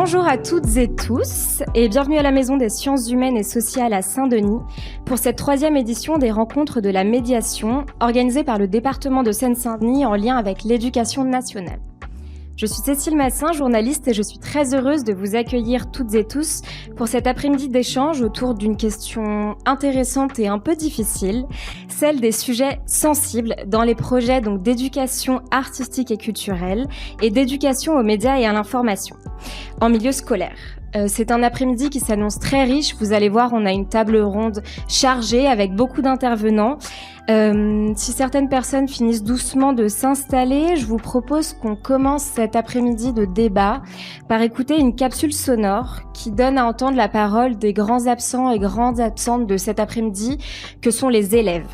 Bonjour à toutes et tous et bienvenue à la Maison des sciences humaines et sociales à Saint-Denis pour cette 3e édition des rencontres de la médiation organisée par le département de Seine-Saint-Denis en lien avec l'éducation nationale. Je suis Cécile Massin, journaliste, et je suis très heureuse de vous accueillir toutes et tous pour cet après-midi d'échange autour d'une question intéressante et un peu difficile, celle des sujets sensibles dans les projets d'éducation artistique et culturelle et d'éducation aux médias et à l'information en milieu scolaire. C'est un après-midi qui s'annonce très riche. Vous allez voir, on a une table ronde chargée avec beaucoup d'intervenants. Si certaines personnes finissent doucement de s'installer, je vous propose qu'on commence cet après-midi de débat par écouter une capsule sonore qui donne à entendre la parole des grands absents et grandes absentes de cet après-midi, que sont les élèves.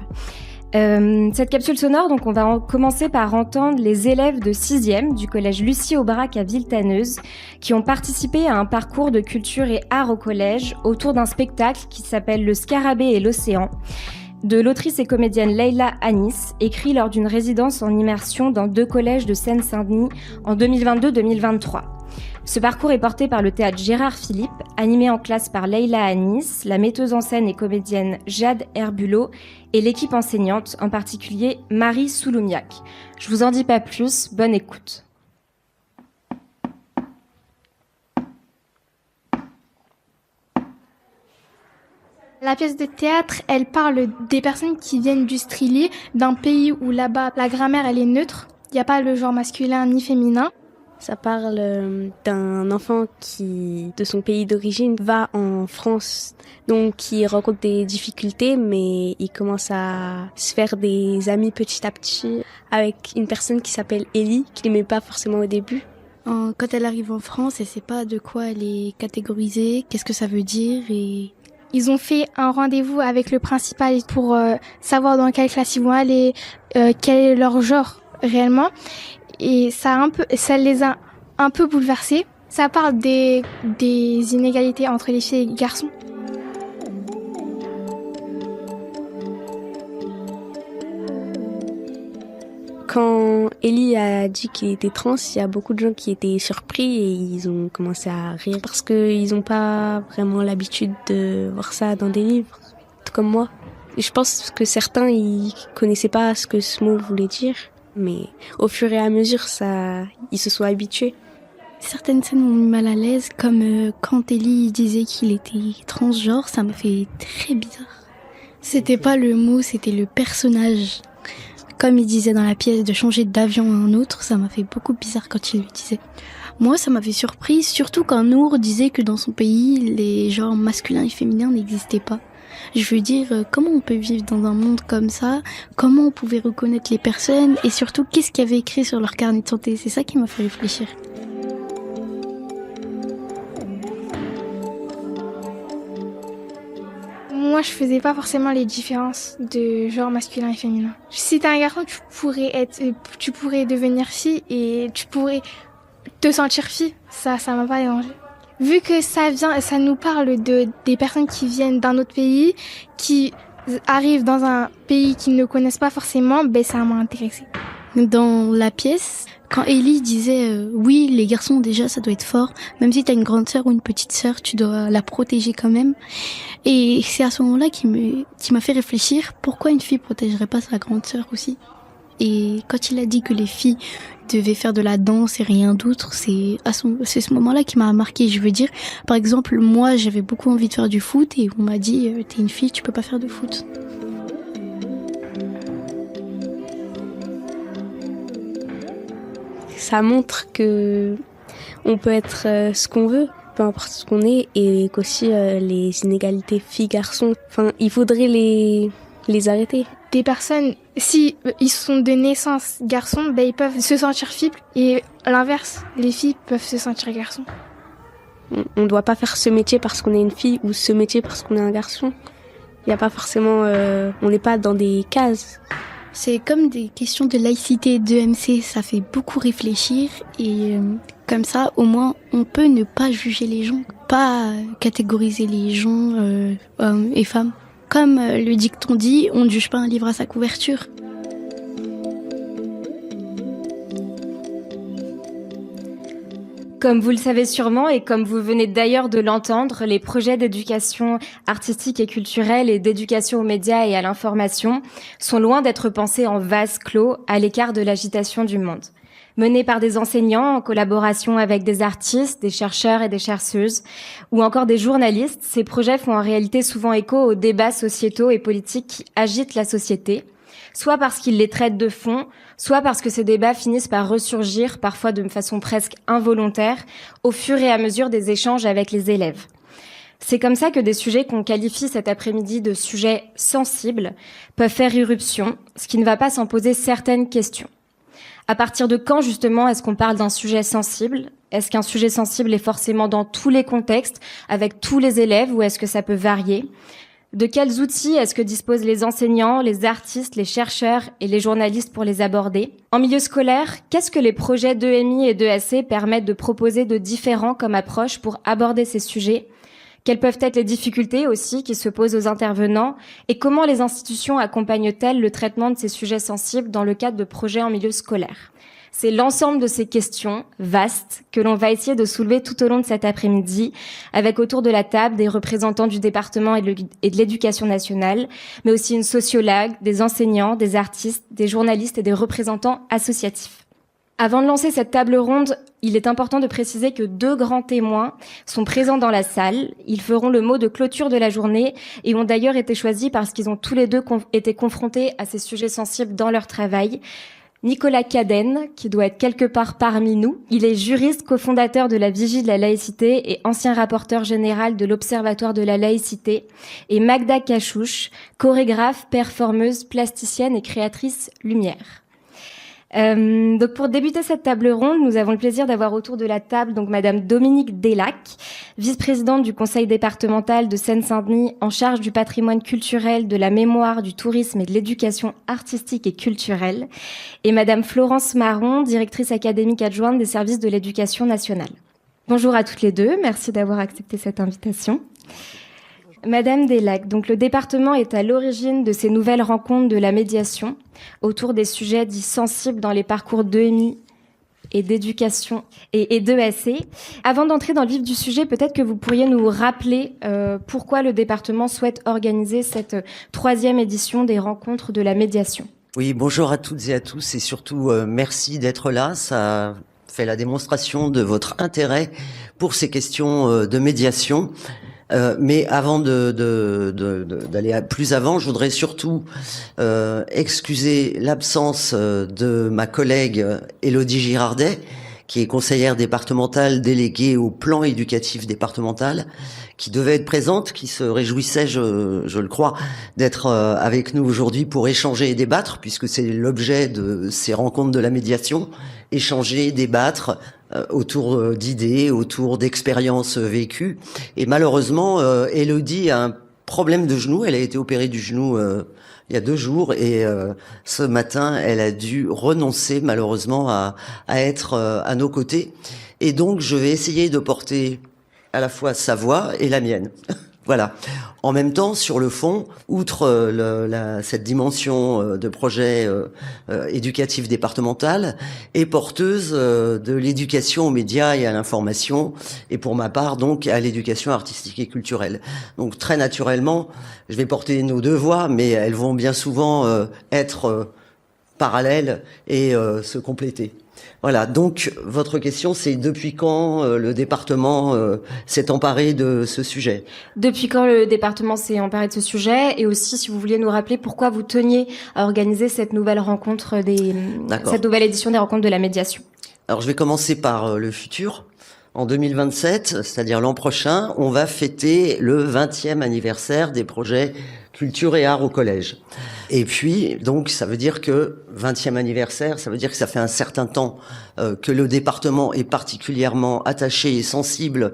Cette capsule sonore, on va commencer par entendre les élèves de 6e du collège Lucie Aubrac à Villetaneuse qui ont participé à un parcours de culture et art au collège autour d'un spectacle qui s'appelle Le Scarabée et l'Océan, de l'autrice et comédienne Leïla Anis, écrit lors d'une résidence en immersion dans 2 collèges de Seine-Saint-Denis en 2022-2023. Ce parcours est porté par le théâtre Gérard Philippe, animé en classe par Leïla Anis, la metteuse en scène et comédienne Jade Herbulot et l'équipe enseignante, en particulier Marie Souloumiac. Je vous en dis pas plus, bonne écoute. La pièce de théâtre, elle parle des personnes qui viennent du Strilly, d'un pays où là-bas la grammaire elle est neutre, il n'y a pas le genre masculin ni féminin. Ça parle d'un enfant qui, de son pays d'origine, va en France, donc qui rencontre des difficultés, mais il commence à se faire des amis petit à petit avec une personne qui s'appelle Ellie, qu'il n'aimait pas forcément au début. Quand elle arrive en France, elle sait pas de quoi elle est catégorisée, qu'est-ce que ça veut dire et... Ils ont fait un rendez-vous avec le principal pour savoir dans quelle classe ils vont aller, quel est leur genre réellement. Et ça les a un peu bouleversés. Ça parle des inégalités entre les filles et les garçons. Quand Ellie a dit qu'il était trans, il y a beaucoup de gens qui étaient surpris et ils ont commencé à rire parce qu'ils n'ont pas vraiment l'habitude de voir ça dans des livres, tout comme moi. Et je pense que certains, ils connaissaient pas ce que ce mot voulait dire, mais au fur et à mesure, ils se sont habitués. Certaines scènes m'ont mis mal à l'aise, comme quand Ellie disait qu'il était transgenre, ça m'a fait très bizarre. C'était pas le mot, c'était le personnage. Comme il disait dans la pièce de changer d'avion à un autre, ça m'a fait beaucoup bizarre quand il le disait. Moi, ça m'avait surpris, surtout quand Nour disait que dans son pays, les genres masculins et féminins n'existaient pas. Je veux dire, comment on peut vivre dans un monde comme ça? Comment on pouvait reconnaître les personnes? Et surtout, qu'est-ce qu'il y avait écrit sur leur carnet de santé? C'est ça qui m'a fait réfléchir. Moi, je faisais pas forcément les différences de genre masculin et féminin. Si t'es un garçon, tu pourrais devenir fille et tu pourrais te sentir fille. Ça m'a pas dérangé. Vu que ça nous parle des personnes qui viennent d'un autre pays, qui arrivent dans un pays qu'ils ne connaissent pas forcément, ça m'a intéressée. Dans la pièce, quand Ellie disait oui, les garçons déjà ça doit être fort, même si t'as une grande sœur ou une petite sœur, tu dois la protéger quand même. Et c'est à ce moment-là qui m'a fait réfléchir pourquoi une fille protégerait pas sa grande sœur aussi. Et quand il a dit que les filles devaient faire de la danse et rien d'autre, c'est ce moment-là qui m'a marqué. Je veux dire, par exemple, moi j'avais beaucoup envie de faire du foot et on m'a dit t'es une fille, tu peux pas faire de foot. Ça montre que on peut être ce qu'on veut, peu importe ce qu'on est, et qu'aussi les inégalités filles-garçons, il faudrait les arrêter. Des personnes, si ils sont de naissance garçons, ils peuvent se sentir filles, et l'inverse, les filles peuvent se sentir garçons. On ne doit pas faire ce métier parce qu'on est une fille ou ce métier parce qu'on est un garçon. Il n'y a pas forcément, on n'est pas dans des cases. C'est comme des questions de laïcité, d'EMC, ça fait beaucoup réfléchir et comme ça, au moins, on peut ne pas juger les gens, pas catégoriser les gens, hommes et femmes. Comme le dicton dit, on ne juge pas un livre à sa couverture. Comme vous le savez sûrement et comme vous venez d'ailleurs de l'entendre, les projets d'éducation artistique et culturelle et d'éducation aux médias et à l'information sont loin d'être pensés en vase clos à l'écart de l'agitation du monde. Menés par des enseignants en collaboration avec des artistes, des chercheurs et des chercheuses ou encore des journalistes, ces projets font en réalité souvent écho aux débats sociétaux et politiques qui agitent la société, soit parce qu'ils les traitent de fond, soit parce que ces débats finissent par ressurgir, parfois de façon presque involontaire, au fur et à mesure des échanges avec les élèves. C'est comme ça que des sujets qu'on qualifie cet après-midi de sujets sensibles peuvent faire irruption, ce qui ne va pas sans poser certaines questions. À partir de quand, justement, est-ce qu'on parle d'un sujet sensible ? Est-ce qu'un sujet sensible est forcément dans tous les contextes, avec tous les élèves, ou est-ce que ça peut varier ? De quels outils est-ce que disposent les enseignants, les artistes, les chercheurs et les journalistes pour les aborder ? En milieu scolaire, qu'est-ce que les projets d'EMI et d'ESC permettent de proposer de différents comme approche pour aborder ces sujets ? Quelles peuvent être les difficultés aussi qui se posent aux intervenants et comment les institutions accompagnent-elles le traitement de ces sujets sensibles dans le cadre de projets en milieu scolaire ? C'est l'ensemble de ces questions vastes que l'on va essayer de soulever tout au long de cet après-midi avec autour de la table des représentants du département et de l'éducation nationale, mais aussi une sociologue, des enseignants, des artistes, des journalistes et des représentants associatifs. Avant de lancer cette table ronde, il est important de préciser que 2 grands témoins sont présents dans la salle. Ils feront le mot de clôture de la journée et ont d'ailleurs été choisis parce qu'ils ont tous les deux été confrontés à ces sujets sensibles dans leur travail. Nicolas Cadenne, qui doit être quelque part parmi nous. Il est juriste, cofondateur de la Vigie de la laïcité et ancien rapporteur général de l'Observatoire de la laïcité. Et Magda Cachouche, chorégraphe, performeuse, plasticienne et créatrice lumière. Donc pour débuter cette table ronde, nous avons le plaisir d'avoir autour de la table donc Madame Dominique Delac, vice-présidente du conseil départemental de Seine-Saint-Denis en charge du patrimoine culturel, de la mémoire, du tourisme et de l'éducation artistique et culturelle, et Madame Florence Marron, directrice académique adjointe des services de l'éducation nationale. Bonjour à toutes les deux, merci d'avoir accepté cette invitation. Madame Delac, donc le département est à l'origine de ces nouvelles rencontres de la médiation autour des sujets dits sensibles dans les parcours d'EMI et d'éducation et d'ESC. Avant d'entrer dans le vif du sujet, peut-être que vous pourriez nous rappeler pourquoi le département souhaite organiser cette 3e édition des rencontres de la médiation. Oui, bonjour à toutes et à tous et surtout merci d'être là. Ça fait la démonstration de votre intérêt pour ces questions de médiation. Mais avant d'aller plus avant, je voudrais surtout excuser l'absence de ma collègue Élodie Girardet, qui est conseillère départementale déléguée au plan éducatif départemental, qui devait être présente, qui se réjouissait, je le crois, d'être avec nous aujourd'hui pour échanger et débattre, puisque c'est l'objet de ces rencontres de la médiation, échanger, débattre, autour d'idées, autour d'expériences vécues. Et malheureusement, Élodie a un problème de genou. Elle a été opérée du genou il y a 2 jours et ce matin, elle a dû renoncer malheureusement à être à nos côtés. Et donc, je vais essayer de porter à la fois sa voix et la mienne. Voilà. En même temps, sur le fond, outre cette dimension de projet éducatif départemental, est porteuse de l'éducation aux médias et à l'information, et pour ma part, donc, à l'éducation artistique et culturelle. Donc, très naturellement, je vais porter nos 2 voix, mais elles vont bien souvent être parallèles et se compléter. Voilà, donc votre question, c'est depuis quand le département s'est emparé de ce sujet ? Depuis quand le département s'est emparé de ce sujet ? Et aussi, si vous vouliez nous rappeler pourquoi vous teniez à organiser cette nouvelle rencontre cette nouvelle édition des rencontres de la médiation. Alors, je vais commencer par le futur. En 2027, c'est-à-dire l'an prochain, on va fêter le 20e anniversaire des projets culture et art au collège. Et puis, donc, ça veut dire que 20e anniversaire, ça veut dire que ça fait un certain temps que le département est particulièrement attaché et sensible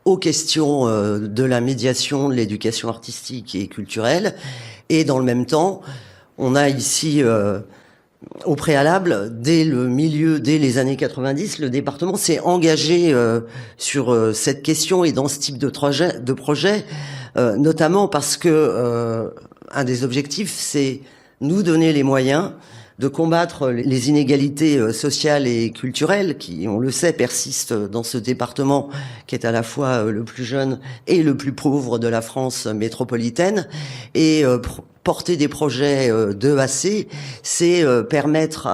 aux questions de la médiation, de l'éducation artistique et culturelle. Et dans le même temps, on a ici... au préalable, dès les années 90, le département s'est engagé sur cette question et dans ce type de projet, notamment parce que un des objectifs, c'est nous donner les moyens de combattre les inégalités sociales et culturelles qui, on le sait, persistent dans ce département qui est à la fois le plus jeune et le plus pauvre de la France métropolitaine. Et porter des projets d'EAC, c'est permettre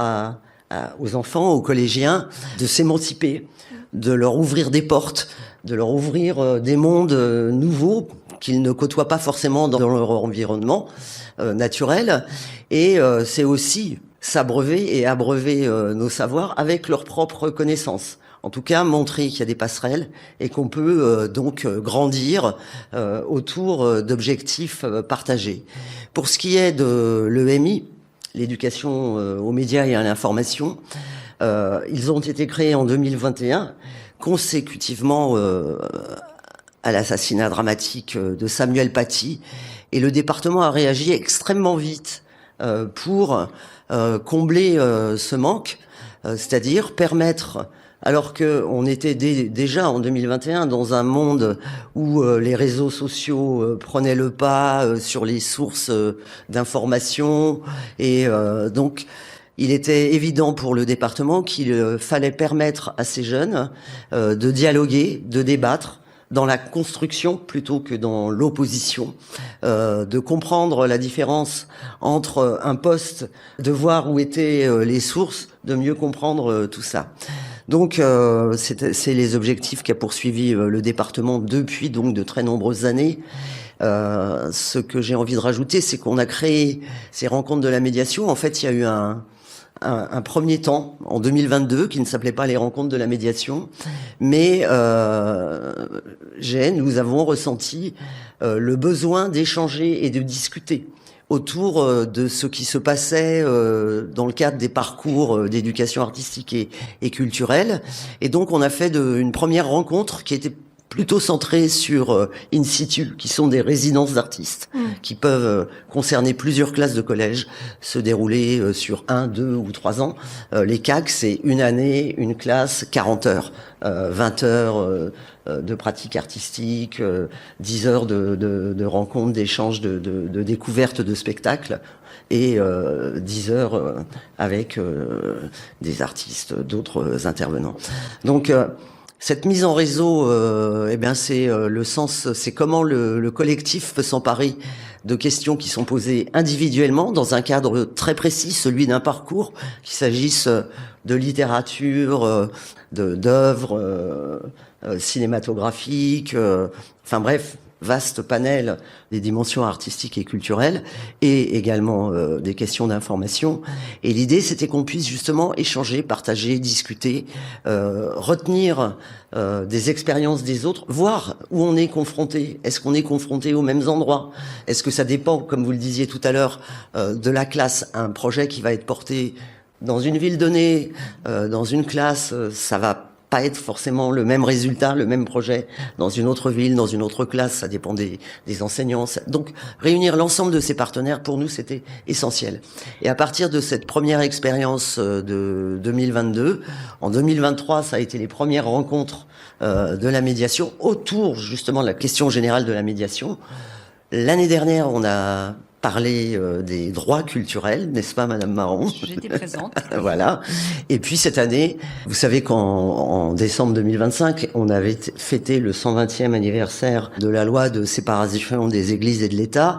aux enfants, aux collégiens, de s'émanciper, de leur ouvrir des portes, de leur ouvrir des mondes nouveaux qu'ils ne côtoient pas forcément dans leur environnement naturel. Et c'est aussi s'abreuver et abreuver nos savoirs avec leurs propres connaissances. En tout cas, montrer qu'il y a des passerelles et qu'on peut donc grandir autour d'objectifs partagés. Pour ce qui est de l'EMI, l'éducation aux médias et à l'information, ils ont été créés en 2021, consécutivement à l'assassinat dramatique de Samuel Paty. Et le département a réagi extrêmement vite pour combler ce manque, c'est-à-dire permettre, alors que on était déjà en 2021 dans un monde où les réseaux sociaux prenaient le pas sur les sources d'information, et donc il était évident pour le département qu'il fallait permettre à ces jeunes de dialoguer, de débattre, dans la construction plutôt que dans l'opposition, de comprendre la différence entre un poste, de voir où étaient les sources, de mieux comprendre tout ça. Donc c'est les objectifs qu'a poursuivi le département depuis donc de très nombreuses années. Ce que j'ai envie de rajouter, c'est qu'on a créé ces rencontres de la médiation. En fait, il y a eu un premier temps en 2022 qui ne s'appelait pas les rencontres de la médiation, mais nous avons ressenti le besoin d'échanger et de discuter autour de ce qui se passait dans le cadre des parcours d'éducation artistique et culturelle. Et donc on a fait une première rencontre qui était plutôt centré sur in situ, qui sont des résidences d'artistes, qui peuvent concerner plusieurs classes de collège, se dérouler sur 1, 2 ou 3 ans. Les CAC, c'est une année, une classe, 40 heures, 20 heures de pratique artistique, 10 heures de rencontres, d'échanges, de découvertes de spectacles, et 10 heures avec des artistes, d'autres intervenants. Donc cette mise en réseau, c'est le sens, c'est comment le collectif peut s'emparer de questions qui sont posées individuellement dans un cadre très précis, celui d'un parcours, qu'il s'agisse de littérature, d'œuvres cinématographiques, enfin bref, vaste panel des dimensions artistiques et culturelles, et également des questions d'information. Et l'idée, c'était qu'on puisse justement échanger, partager, discuter, retenir des expériences des autres, voir où on est confronté. Est-ce qu'on est confronté aux mêmes endroits? Est-ce que ça dépend, comme vous le disiez tout à l'heure, de la classe? Un projet qui va être porté dans une ville donnée, dans une classe, ça va pas être forcément le même résultat, le même projet dans une autre ville, dans une autre classe, ça dépend des enseignants. Donc réunir l'ensemble de ces partenaires, pour nous, c'était essentiel. Et à partir de cette première expérience de 2022, en 2023, ça a été les premières rencontres de la médiation autour justement de la question générale de la médiation. L'année dernière, on a parler des droits culturels, n'est-ce pas, Madame Marron? J'étais présente. Voilà. Et puis cette année, vous savez qu'en décembre 2025, on avait fêté le 120e anniversaire de la loi de séparation des églises et de l'État,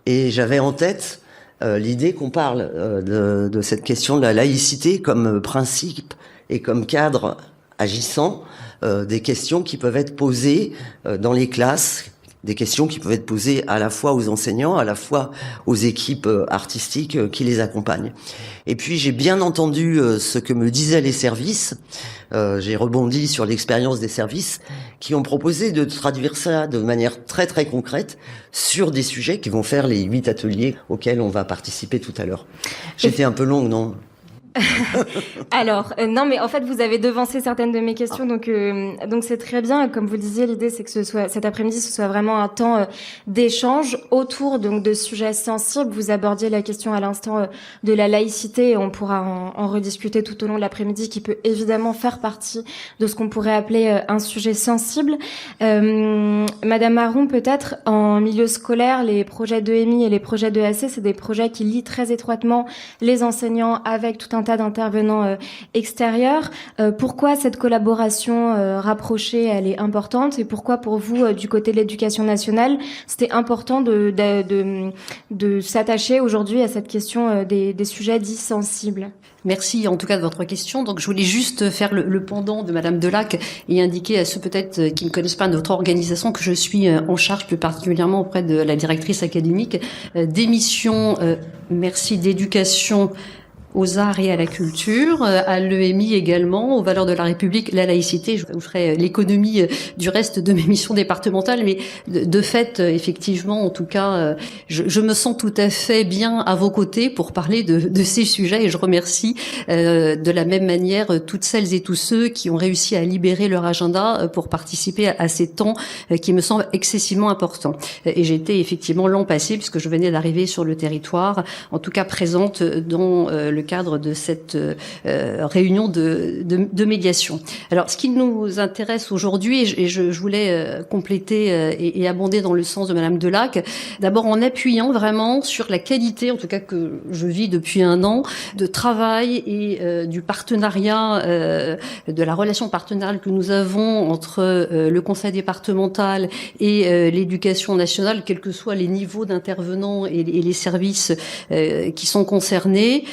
et j'avais en tête l'idée qu'on parle de cette question de la laïcité comme principe et comme cadre agissant des questions qui peuvent être posées dans les classes, des questions qui peuvent être posées à la fois aux enseignants, à la fois aux équipes artistiques qui les accompagnent. Et puis j'ai bien entendu ce que me disaient les services. J'ai rebondi sur l'expérience des services qui ont proposé de traduire ça de manière très très concrète sur des sujets qui vont faire les 8 ateliers auxquels on va participer tout à l'heure. J'étais un peu longue, non ? Alors, non, mais en fait, vous avez devancé certaines de mes questions, donc c'est très bien. Comme vous le disiez, l'idée, c'est que cet après-midi, ce soit vraiment un temps d'échange autour donc de sujets sensibles. Vous abordiez la question à l'instant de la laïcité, et on pourra en rediscuter tout au long de l'après-midi, qui peut évidemment faire partie de ce qu'on pourrait appeler un sujet sensible. Madame Marron, peut-être, en milieu scolaire, les projets d'EMI et les projets d'EAC, c'est des projets qui lient très étroitement les enseignants avec tout un tas d'intervenants extérieurs. Pourquoi cette collaboration rapprochée, elle est importante, et pourquoi pour vous, du côté de l'éducation nationale, c'était important de s'attacher aujourd'hui à cette question des sujets dits sensibles? Merci en tout cas de votre question. Donc je voulais juste faire le pendant de Madame Delac et indiquer à ceux peut-être qui ne connaissent pas notre organisation que je suis en charge plus particulièrement auprès de la directrice académique des missions d'éducation aux arts et à la culture, à l'EMI également, aux valeurs de la République, la laïcité. Je vous ferai l'économie du reste de mes missions départementales, mais de fait, effectivement, en tout cas, je me sens tout à fait bien à vos côtés pour parler de ces sujets, et je remercie de la même manière toutes celles et tous ceux qui ont réussi à libérer leur agenda pour participer à ces temps qui me semblent excessivement importants. Et j'étais effectivement l'an passé, puisque je venais d'arriver sur le territoire, en tout cas présente dans le cadre de cette réunion de médiation. Alors, ce qui nous intéresse aujourd'hui, et je voulais compléter et abonder dans le sens de Madame Delac, d'abord en appuyant vraiment sur la qualité, en tout cas que je vis depuis un an, de travail et du partenariat, de la relation partenariale que nous avons entre le conseil départemental et l'éducation nationale, quels que soient les niveaux d'intervenants et les services qui sont concernés.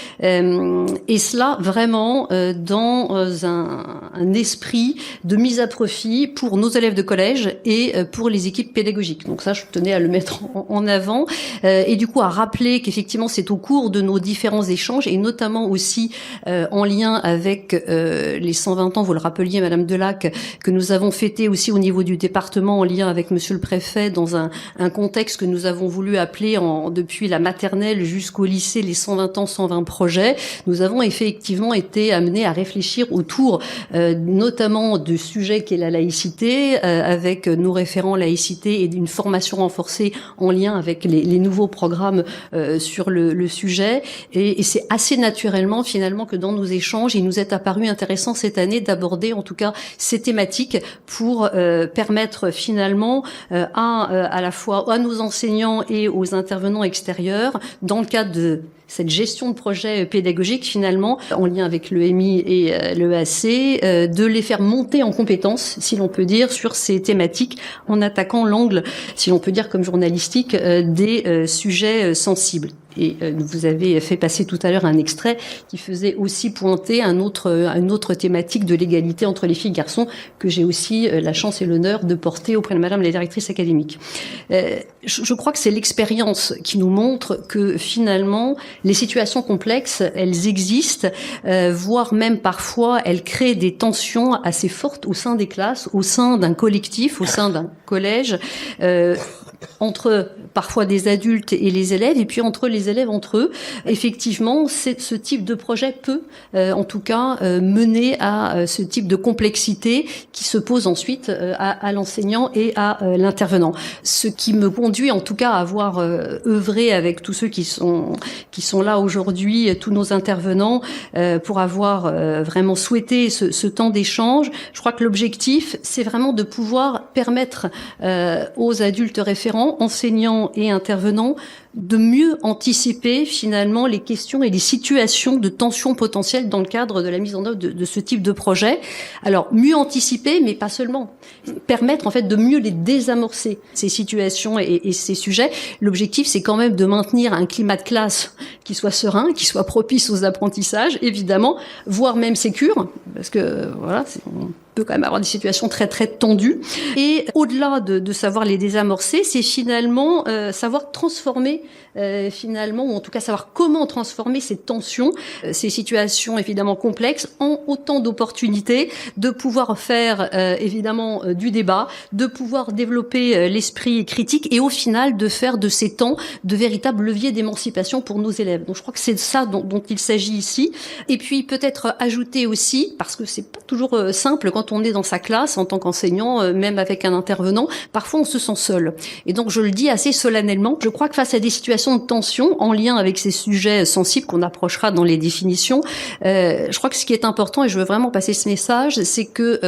Et cela vraiment dans un esprit de mise à profit pour nos élèves de collège et pour les équipes pédagogiques. Donc ça, je tenais à le mettre en avant, et du coup à rappeler qu'effectivement c'est au cours de nos différents échanges, et notamment aussi en lien avec les 120 ans, vous le rappeliez Madame Delac, que nous avons fêté aussi au niveau du département en lien avec Monsieur le Préfet dans un contexte que nous avons voulu appeler depuis la maternelle jusqu'au lycée les 120 ans, 120 projets. Nous avons effectivement été amenés à réfléchir autour notamment du sujet qu'est la laïcité, avec nos référents laïcité et d'une formation renforcée en lien avec les nouveaux programmes sur le sujet. Et c'est assez naturellement finalement que dans nos échanges, il nous est apparu intéressant cette année d'aborder en tout cas ces thématiques pour permettre finalement à la fois à nos enseignants et aux intervenants extérieurs, dans le cadre de cette gestion de projet pédagogique, finalement, en lien avec l'EMI et l'EAC, de les faire monter en compétences, si l'on peut dire, sur ces thématiques, en attaquant l'angle, si l'on peut dire comme journalistique, des sujets sensibles. Et vous avez fait passer tout à l'heure un extrait qui faisait aussi pointer une autre thématique de l'égalité entre les filles et garçons, que j'ai aussi la chance et l'honneur de porter auprès de Madame la directrice académique. Je crois que c'est l'expérience qui nous montre que finalement les situations complexes, elles existent, voire même parfois elles créent des tensions assez fortes au sein des classes, au sein d'un collectif, au sein d'un collège, entre parfois des adultes et les élèves, et puis entre les élèves entre eux. Effectivement, ce type de projet peut, en tout cas, mener à ce type de complexité qui se pose ensuite à l'enseignant et à l'intervenant. Ce qui me conduit, en tout cas, à avoir œuvré avec tous ceux qui sont là aujourd'hui, tous nos intervenants, pour avoir vraiment souhaité ce temps d'échange. Je crois que l'objectif, c'est vraiment de pouvoir permettre aux adultes référents, enseignants et intervenants, de mieux anticiper finalement les questions et les situations de tension potentielle dans le cadre de la mise en œuvre de ce type de projet. Alors, mieux anticiper, mais pas seulement. Permettre en fait de mieux les désamorcer, ces situations et ces sujets. L'objectif, c'est quand même de maintenir un climat de classe qui soit serein, qui soit propice aux apprentissages, évidemment, voire même sécure, parce que voilà, on peut quand même avoir des situations très très tendues. Et au-delà de savoir les désamorcer, c'est finalement savoir transformer finalement, ou en tout cas savoir comment transformer ces tensions, ces situations évidemment complexes, en autant d'opportunités de pouvoir faire évidemment du débat, de pouvoir développer l'esprit critique et au final de faire de ces temps de véritables leviers d'émancipation pour nos élèves. Donc je crois que c'est ça dont il s'agit ici. Et puis peut-être ajouter aussi, parce que c'est pas toujours simple quand on est dans sa classe en tant qu'enseignant, même avec un intervenant, parfois on se sent seul. Et donc je le dis assez solennellement, je crois que face à des situations de tension en lien avec ces sujets sensibles qu'on approchera dans les définitions, je crois que ce qui est important, et je veux vraiment passer ce message, c'est que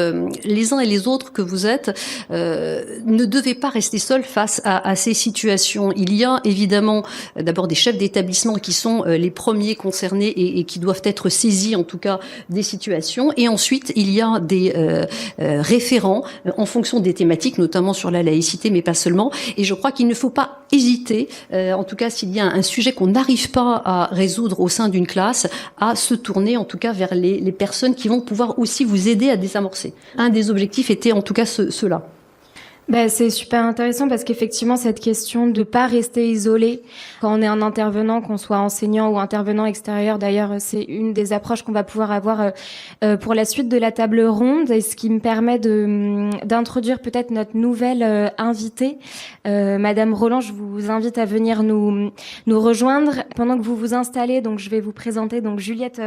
les uns et les autres que vous êtes ne devez pas rester seuls face à ces situations. Il y a évidemment d'abord des chefs d'établissement qui sont les premiers concernés et qui doivent être saisis en tout cas des situations. Et ensuite, il y a des référents en fonction des thématiques, notamment sur la laïcité, mais pas seulement. Et je crois qu'il ne faut pas hésiter, en tout cas s'il y a un sujet qu'on n'arrive pas à résoudre au sein d'une classe, à se tourner en tout cas vers les personnes qui vont pouvoir aussi vous aider à désamorcer. Un des objectifs était en tout cas cela. C'est super intéressant parce qu'effectivement, cette question de pas rester isolé quand on est un intervenant, qu'on soit enseignant ou intervenant extérieur, d'ailleurs, c'est une des approches qu'on va pouvoir avoir pour la suite de la table ronde, et ce qui me permet d'introduire peut-être notre nouvelle invitée. Madame Roland, je vous invite à venir nous rejoindre pendant que vous vous installez. Donc, je vais vous présenter donc Juliette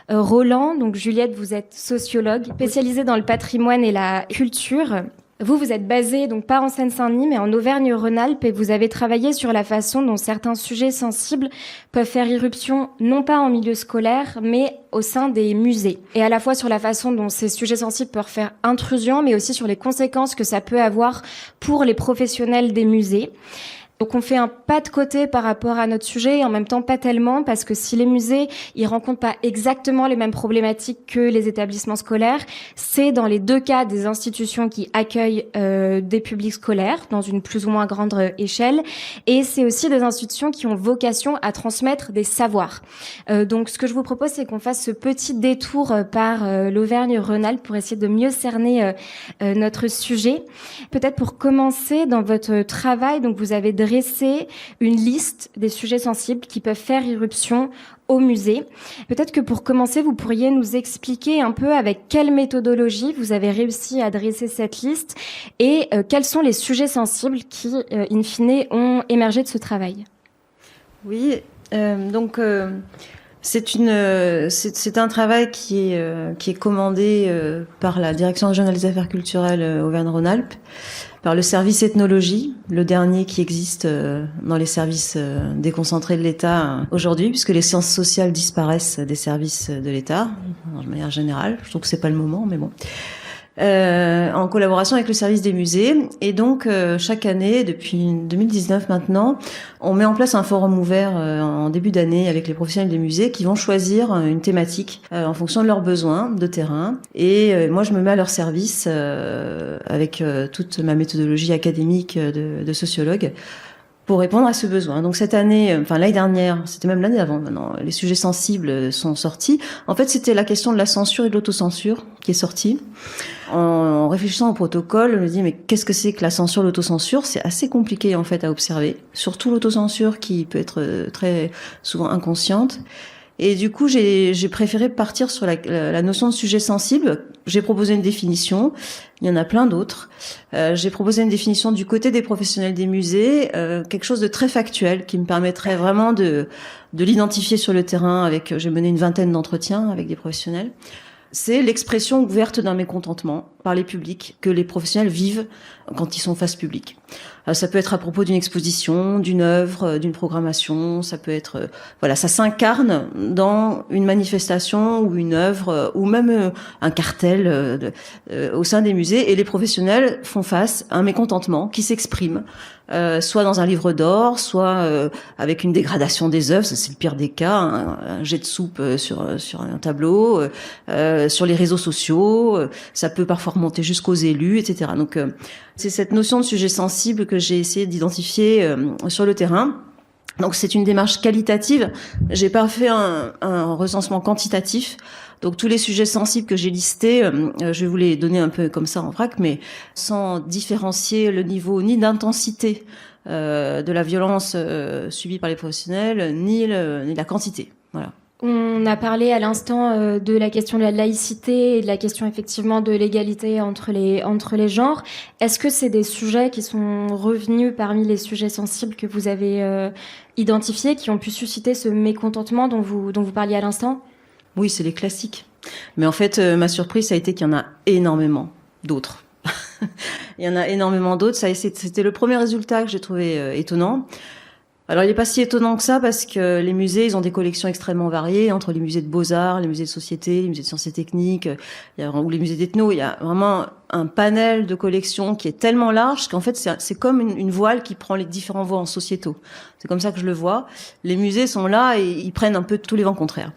Roland. Donc, Juliette, vous êtes sociologue spécialisée dans le patrimoine et la culture. Vous êtes basé, donc pas en Seine-Saint-Denis, mais en Auvergne-Rhône-Alpes, et vous avez travaillé sur la façon dont certains sujets sensibles peuvent faire irruption, non pas en milieu scolaire, mais au sein des musées. Et à la fois sur la façon dont ces sujets sensibles peuvent faire intrusion, mais aussi sur les conséquences que ça peut avoir pour les professionnels des musées. Donc on fait un pas de côté par rapport à notre sujet, et en même temps pas tellement, parce que si les musées ils rencontrent pas exactement les mêmes problématiques que les établissements scolaires, c'est dans les deux cas des institutions qui accueillent des publics scolaires dans une plus ou moins grande échelle, et c'est aussi des institutions qui ont vocation à transmettre des savoirs. Donc ce que je vous propose, c'est qu'on fasse ce petit détour par l'Auvergne-Rhône-Alpes pour essayer de mieux cerner notre sujet. Peut-être pour commencer, dans votre travail, donc vous avez dressé une liste des sujets sensibles qui peuvent faire irruption au musée. Peut-être que pour commencer, vous pourriez nous expliquer un peu avec quelle méthodologie vous avez réussi à dresser cette liste et quels sont les sujets sensibles qui, in fine, ont émergé de ce travail. Oui, c'est un travail qui est commandé par la Direction régionale des affaires culturelles Auvergne-Rhône-Alpes, par le service ethnologie, le dernier qui existe dans les services déconcentrés de l'État aujourd'hui, puisque les sciences sociales disparaissent des services de l'État, de manière générale. Je trouve que c'est pas le moment, mais bon. En collaboration avec le service des musées. Et donc, chaque année, depuis 2019 maintenant, on met en place un forum ouvert en début d'année avec les professionnels des musées qui vont choisir une thématique en fonction de leurs besoins de terrain. Et moi, je me mets à leur service avec toute ma méthodologie académique de sociologue pour répondre à ce besoin. Donc cette année, enfin l'année dernière, c'était même l'année d'avant maintenant, les sujets sensibles sont sortis. En fait, c'était la question de la censure et de l'autocensure qui est sortie. En réfléchissant au protocole, je me dis mais qu'est-ce que c'est que la censure, l'autocensure ? C'est assez compliqué en fait à observer, surtout l'autocensure qui peut être très souvent inconsciente. Et du coup, j'ai préféré partir sur la notion de sujet sensible. J'ai proposé une définition. Il y en a plein d'autres. J'ai proposé une définition du côté des professionnels des musées, quelque chose de très factuel qui me permettrait vraiment de l'identifier sur le terrain. J'ai mené une vingtaine d'entretiens avec des professionnels. C'est l'expression ouverte d'un mécontentement par les publics que les professionnels vivent quand ils sont face public. Ça peut être à propos d'une exposition, d'une œuvre, d'une programmation, ça peut être ça s'incarne dans une manifestation ou une œuvre ou même un cartel au sein des musées, et les professionnels font face à un mécontentement qui s'exprime soit dans un livre d'or, soit avec une dégradation des œuvres, ça c'est le pire des cas, un jet de soupe sur un tableau, sur les réseaux sociaux, ça peut parfois remonter jusqu'aux élus, etc. Donc c'est cette notion de sujet sensible que j'ai essayé d'identifier sur le terrain. Donc c'est une démarche qualitative. J'ai pas fait un recensement quantitatif. Donc tous les sujets sensibles que j'ai listés, je vais vous les donner un peu comme ça en vrac, mais sans différencier le niveau ni d'intensité de la violence subie par les professionnels, ni la quantité. Voilà. On a parlé à l'instant de la question de la laïcité et de la question effectivement de l'égalité entre les genres. Est-ce que c'est des sujets qui sont revenus parmi les sujets sensibles que vous avez identifiés, qui ont pu susciter ce mécontentement dont vous parliez à l'instant ? Oui, c'est les classiques. Mais en fait, ma surprise, ça a été qu'il y en a énormément d'autres. Il y en a énormément d'autres. C'était le premier résultat que j'ai trouvé étonnant. Alors, il n'est pas si étonnant que ça parce que les musées, ils ont des collections extrêmement variées entre les musées de beaux-arts, les musées de société, les musées de sciences et techniques, ou les musées d'ethno. Il y a vraiment un panel de collections qui est tellement large qu'en fait, c'est comme une voile qui prend les différents vents sociétaux. C'est comme ça que je le vois. Les musées sont là et ils prennent un peu tous les vents contraires.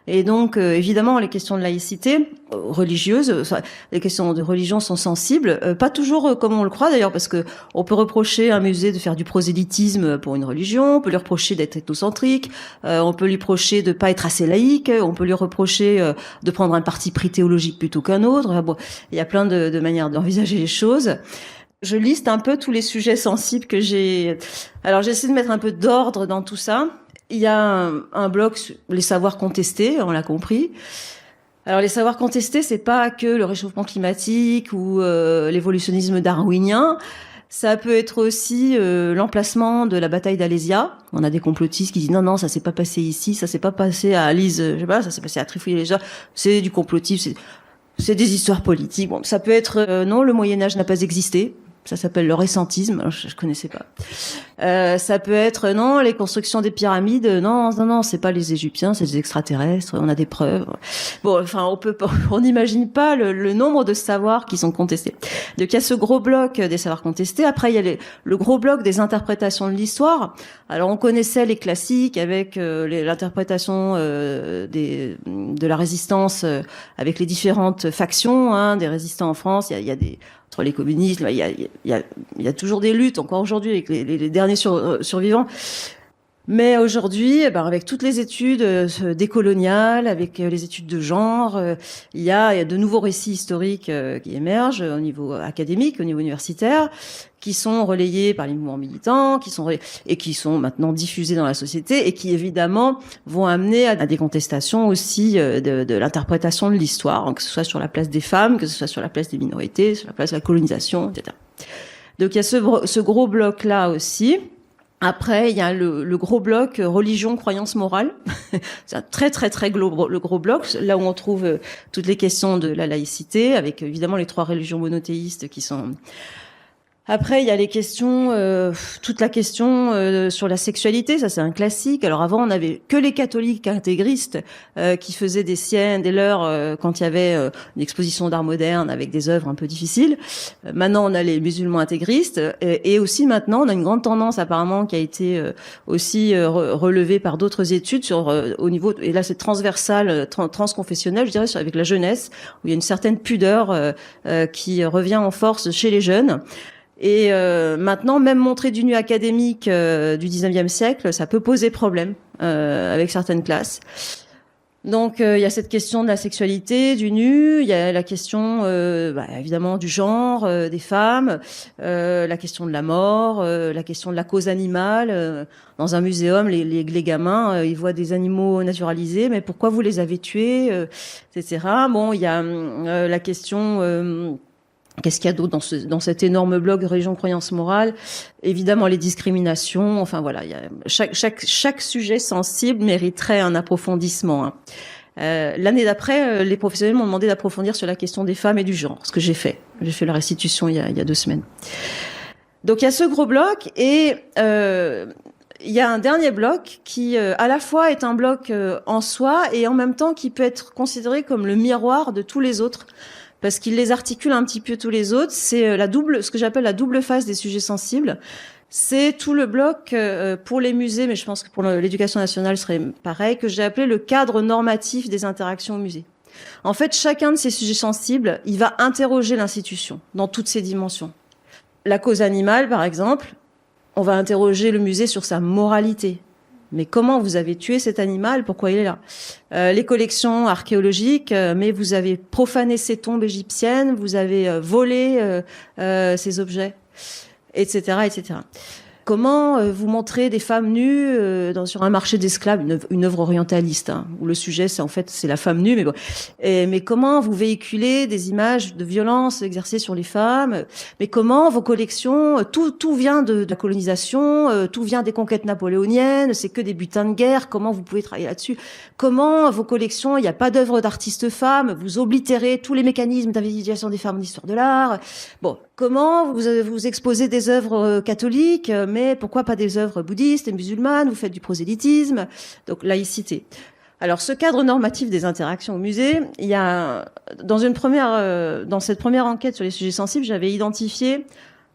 Et donc, évidemment, les questions de laïcité religieuse, les questions de religion sont sensibles, pas toujours comme on le croit d'ailleurs, parce que on peut reprocher à un musée de faire du prosélytisme pour une religion, on peut lui reprocher d'être ethnocentrique, on peut lui reprocher de pas être assez laïque, on peut lui reprocher de prendre un parti pris théologique plutôt qu'un autre. Bon, il y a plein de manières d'envisager les choses. Je liste un peu tous les sujets sensibles que j'ai. Alors, j'essaie de mettre un peu d'ordre dans tout ça. Il y a un bloc, les savoirs contestés, on l'a compris. Alors, les savoirs contestés, c'est pas que le réchauffement climatique ou l'évolutionnisme darwinien. Ça peut être aussi l'emplacement de la bataille d'Alésia. On a des complotistes qui disent non, ça s'est pas passé ici, ça s'est pas passé à Lise, je sais pas, ça s'est passé à Trifouille-les-Jours. C'est du complotisme, c'est des histoires politiques. Bon, ça peut être non, le Moyen-Âge n'a pas existé. Ça s'appelle le récentisme. Alors, je connaissais pas. Ça peut être non, les constructions des pyramides. Non, c'est pas les Égyptiens, c'est des extraterrestres. On a des preuves. Bon, enfin, on n'imagine pas le nombre de savoirs qui sont contestés. Donc, il y a ce gros bloc des savoirs contestés. Après, il y a le gros bloc des interprétations de l'histoire. Alors, on connaissait les classiques avec l'interprétation de la résistance avec les différentes factions des résistants en France. Il y a des entre les communistes, il y a toujours des luttes encore aujourd'hui avec les derniers survivants. Mais aujourd'hui, avec toutes les études décoloniales, avec les études de genre, il y a de nouveaux récits historiques qui émergent au niveau académique, au niveau universitaire, qui sont relayés par les mouvements militants, qui sont maintenant diffusés dans la société et qui évidemment vont amener à des contestations aussi de l'interprétation de l'histoire, que ce soit sur la place des femmes, que ce soit sur la place des minorités, sur la place de la colonisation, etc. Donc il y a ce gros bloc-là aussi. Après, il y a le gros bloc religion, croyance morale. C'est un très le gros bloc, là où on trouve toutes les questions de la laïcité, avec évidemment les 3 religions monothéistes qui sont. Après, il y a les questions, toute la question sur la sexualité, ça c'est un classique. Alors avant, on avait que les catholiques intégristes qui faisaient des siennes, des leurs quand il y avait une exposition d'art moderne avec des œuvres un peu difficiles. Maintenant, on a les musulmans intégristes et aussi maintenant, on a une grande tendance apparemment qui a été aussi relevée par d'autres études sur au niveau et là c'est transversal, transconfessionnel, je dirais, avec la jeunesse où il y a une certaine pudeur qui revient en force chez les jeunes. Et maintenant, même montrer du nu académique du 19e siècle, ça peut poser problème avec certaines classes. Donc, il y a cette question de la sexualité, du nu, il y a la question, évidemment, du genre, des femmes, la question de la mort, la question de la cause animale. Dans un muséum, les gamins, ils voient des animaux naturalisés, mais pourquoi vous les avez tués, etc. Bon, il y a la question... Qu'est-ce qu'il y a d'autre dans cet énorme bloc religion, croyance morale? Évidemment, les discriminations. Enfin voilà, il y a chaque sujet sensible mériterait un approfondissement. L'année d'après, les professionnels m'ont demandé d'approfondir sur la question des femmes et du genre, ce que j'ai fait. J'ai fait la restitution il y a 2 semaines. Donc il y a ce gros bloc et il y a un dernier bloc qui, à la fois, est un bloc en soi et en même temps qui peut être considéré comme le miroir de tous les autres. Parce qu'il les articule un petit peu tous les autres. C'est ce que j'appelle la double face des sujets sensibles. C'est tout le bloc pour les musées, mais je pense que pour l'éducation nationale, ce serait pareil, que j'ai appelé le cadre normatif des interactions au musée. En fait, chacun de ces sujets sensibles, il va interroger l'institution dans toutes ses dimensions. La cause animale, par exemple, on va interroger le musée sur sa moralité. Mais comment vous avez tué cet animal? Pourquoi il est là? Les collections archéologiques, mais vous avez profané ces tombes égyptiennes, vous avez volé ces objets, etc., etc. Comment vous montrez des femmes nues sur un marché d'esclaves, une œuvre orientaliste, hein, où le sujet c'est la femme nue, mais bon. Mais comment vous véhiculez des images de violence exercées sur les femmes? Mais comment vos collections, tout vient de la colonisation, tout vient des conquêtes napoléoniennes, c'est que des butins de guerre. Comment vous pouvez travailler là-dessus? Comment vos collections, il n'y a pas d'œuvres d'artistes femmes, vous oblitérez tous les mécanismes d'investigation des femmes en histoire de l'art. Bon, comment vous exposez des œuvres catholiques, mais pourquoi pas des œuvres bouddhistes et musulmanes? Vous faites du prosélytisme, donc laïcité. Alors, ce cadre normatif des interactions au musée, il y a dans cette première enquête sur les sujets sensibles, j'avais identifié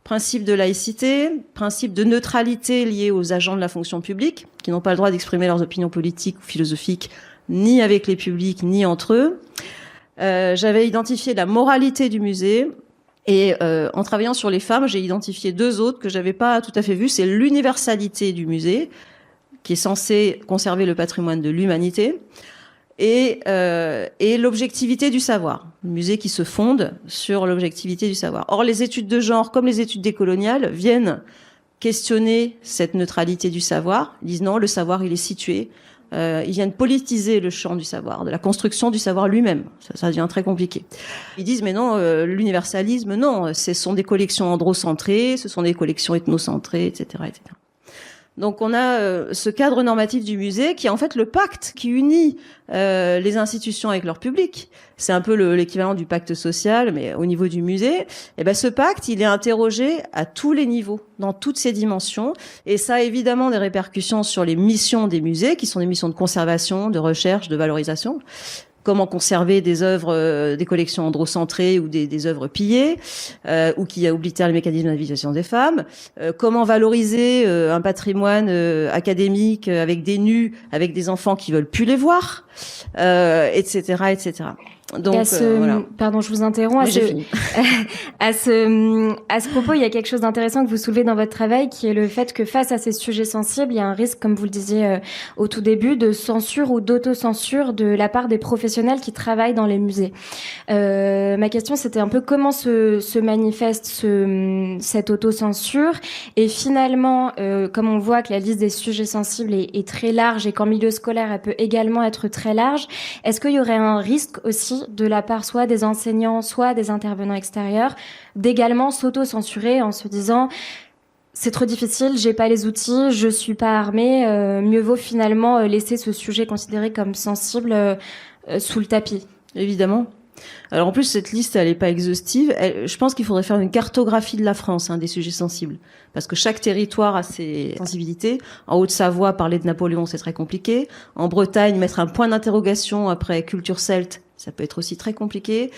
principe de laïcité, principe de neutralité lié aux agents de la fonction publique, qui n'ont pas le droit d'exprimer leurs opinions politiques ou philosophiques, ni avec les publics, ni entre eux. J'avais identifié la moralité du musée. Et en travaillant sur les femmes, j'ai identifié 2 autres que j'avais pas tout à fait vues. C'est l'universalité du musée, qui est censé conserver le patrimoine de l'humanité, et l'objectivité du savoir. Le musée qui se fonde sur l'objectivité du savoir. Or, les études de genre, comme les études décoloniales, viennent questionner cette neutralité du savoir. Ils disent non, le savoir, il est situé. Ils viennent politiser le champ du savoir, de la construction du savoir lui-même. Ça devient très compliqué. Ils disent mais non, l'universalisme, non, ce sont des collections androcentrées, ce sont des collections ethnocentrées, etc., etc. Donc on a ce cadre normatif du musée qui est en fait le pacte qui unit les institutions avec leur public. C'est un peu l'équivalent du pacte social, mais au niveau du musée. Et ben ce pacte, il est interrogé à tous les niveaux, dans toutes ses dimensions, et ça a évidemment des répercussions sur les missions des musées, qui sont des missions de conservation, de recherche, de valorisation. Comment conserver des œuvres, des collections androcentrées ou des œuvres pillées, ou qui oblitèrent les mécanismes d'individualisation des femmes. Comment valoriser un patrimoine académique avec des nus, avec des enfants qui veulent plus les voir, etc., etc. Donc, voilà. Pardon, je vous interromps. À ce propos, il y a quelque chose d'intéressant que vous soulevez dans votre travail, qui est le fait que face à ces sujets sensibles, il y a un risque, comme vous le disiez au tout début, de censure ou d'autocensure de la part des professionnels qui travaillent dans les musées. Ma question, c'était un peu comment se manifeste cette autocensure, et finalement, comme on voit que la liste des sujets sensibles est très large et qu'en milieu scolaire, elle peut également être très large, est-ce qu'il y aurait un risque aussi de la part soit des enseignants, soit des intervenants extérieurs, d'également s'auto-censurer en se disant c'est trop difficile, j'ai pas les outils, je suis pas armée, mieux vaut finalement laisser ce sujet considéré comme sensible sous le tapis. Évidemment. Alors en plus, cette liste, elle est pas exhaustive. Je pense qu'il faudrait faire une cartographie de la France, des sujets sensibles. Parce que chaque territoire a ses sensibilités. En Haute-Savoie, parler de Napoléon, c'est très compliqué. En Bretagne, mettre un point d'interrogation après culture celte, ça peut être aussi très compliqué.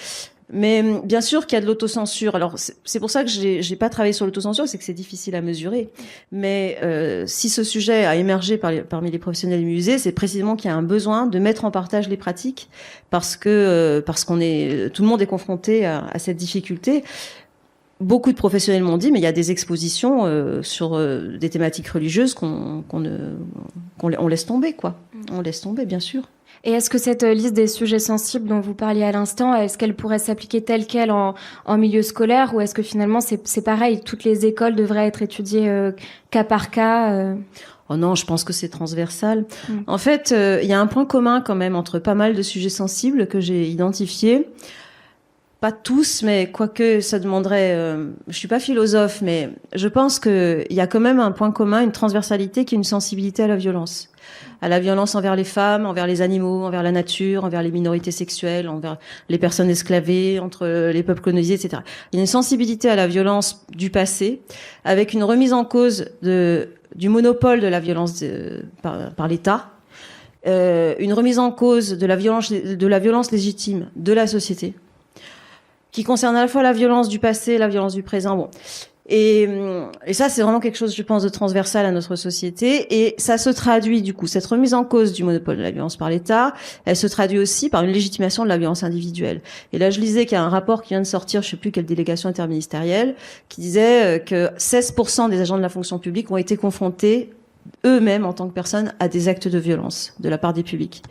Mais bien sûr qu'il y a de l'autocensure. Alors c'est pour ça que j'ai pas travaillé sur l'autocensure, c'est que c'est difficile à mesurer. Mais si ce sujet a émergé parmi les professionnels du musée, c'est précisément qu'il y a un besoin de mettre en partage les pratiques, parce qu'on tout le monde est confronté à cette difficulté. Beaucoup de professionnels m'ont dit, mais il y a des expositions sur des thématiques religieuses qu'on laisse tomber, quoi. On laisse tomber, bien sûr. Et est-ce que cette liste des sujets sensibles dont vous parliez à l'instant, est-ce qu'elle pourrait s'appliquer telle qu'elle en milieu scolaire, ou est-ce que finalement c'est pareil, toutes les écoles devraient être étudiées cas par cas Oh non, je pense que c'est transversal. En fait, il y a un point commun quand même entre pas mal de sujets sensibles que j'ai identifiés. Pas tous, mais quoique ça demanderait... je suis pas philosophe, mais je pense qu'il y a quand même un point commun, une transversalité qui est une sensibilité à la violence. À la violence envers les femmes, envers les animaux, envers la nature, envers les minorités sexuelles, envers les personnes esclavées, entre les peuples colonisés, etc. Il y a une sensibilité à la violence du passé, avec une remise en cause du monopole de la violence par l'État, une remise en cause de la violence légitime de la société, qui concerne à la fois la violence du passé et la violence du présent. Bon. Et ça, c'est vraiment quelque chose, je pense, de transversal à notre société. Et ça se traduit, du coup, cette remise en cause du monopole de la violence par l'État, elle se traduit aussi par une légitimation de la violence individuelle. Et là, je lisais qu'il y a un rapport qui vient de sortir, je sais plus quelle délégation interministérielle, qui disait que 16% des agents de la fonction publique ont été confrontés eux-mêmes, en tant que personnes, à des actes de violence de la part des publics.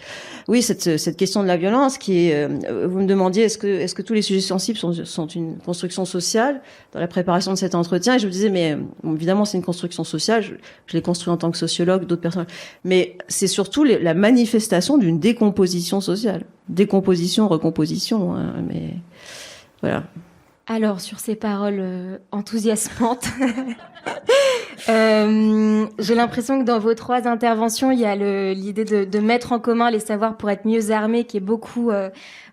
Oui, cette question de la violence qui est... vous me demandiez, est-ce que tous les sujets sensibles sont une construction sociale dans la préparation de cet entretien? Et je vous disais, mais bon, évidemment, c'est une construction sociale. Je l'ai construit en tant que sociologue, d'autres personnes. Mais c'est surtout la manifestation d'une décomposition sociale. Décomposition, recomposition. Hein, mais voilà. Alors, sur ces paroles enthousiasmantes, j'ai l'impression que dans vos 3 interventions, il y a l'idée de mettre en commun les savoirs pour être mieux armés qui est beaucoup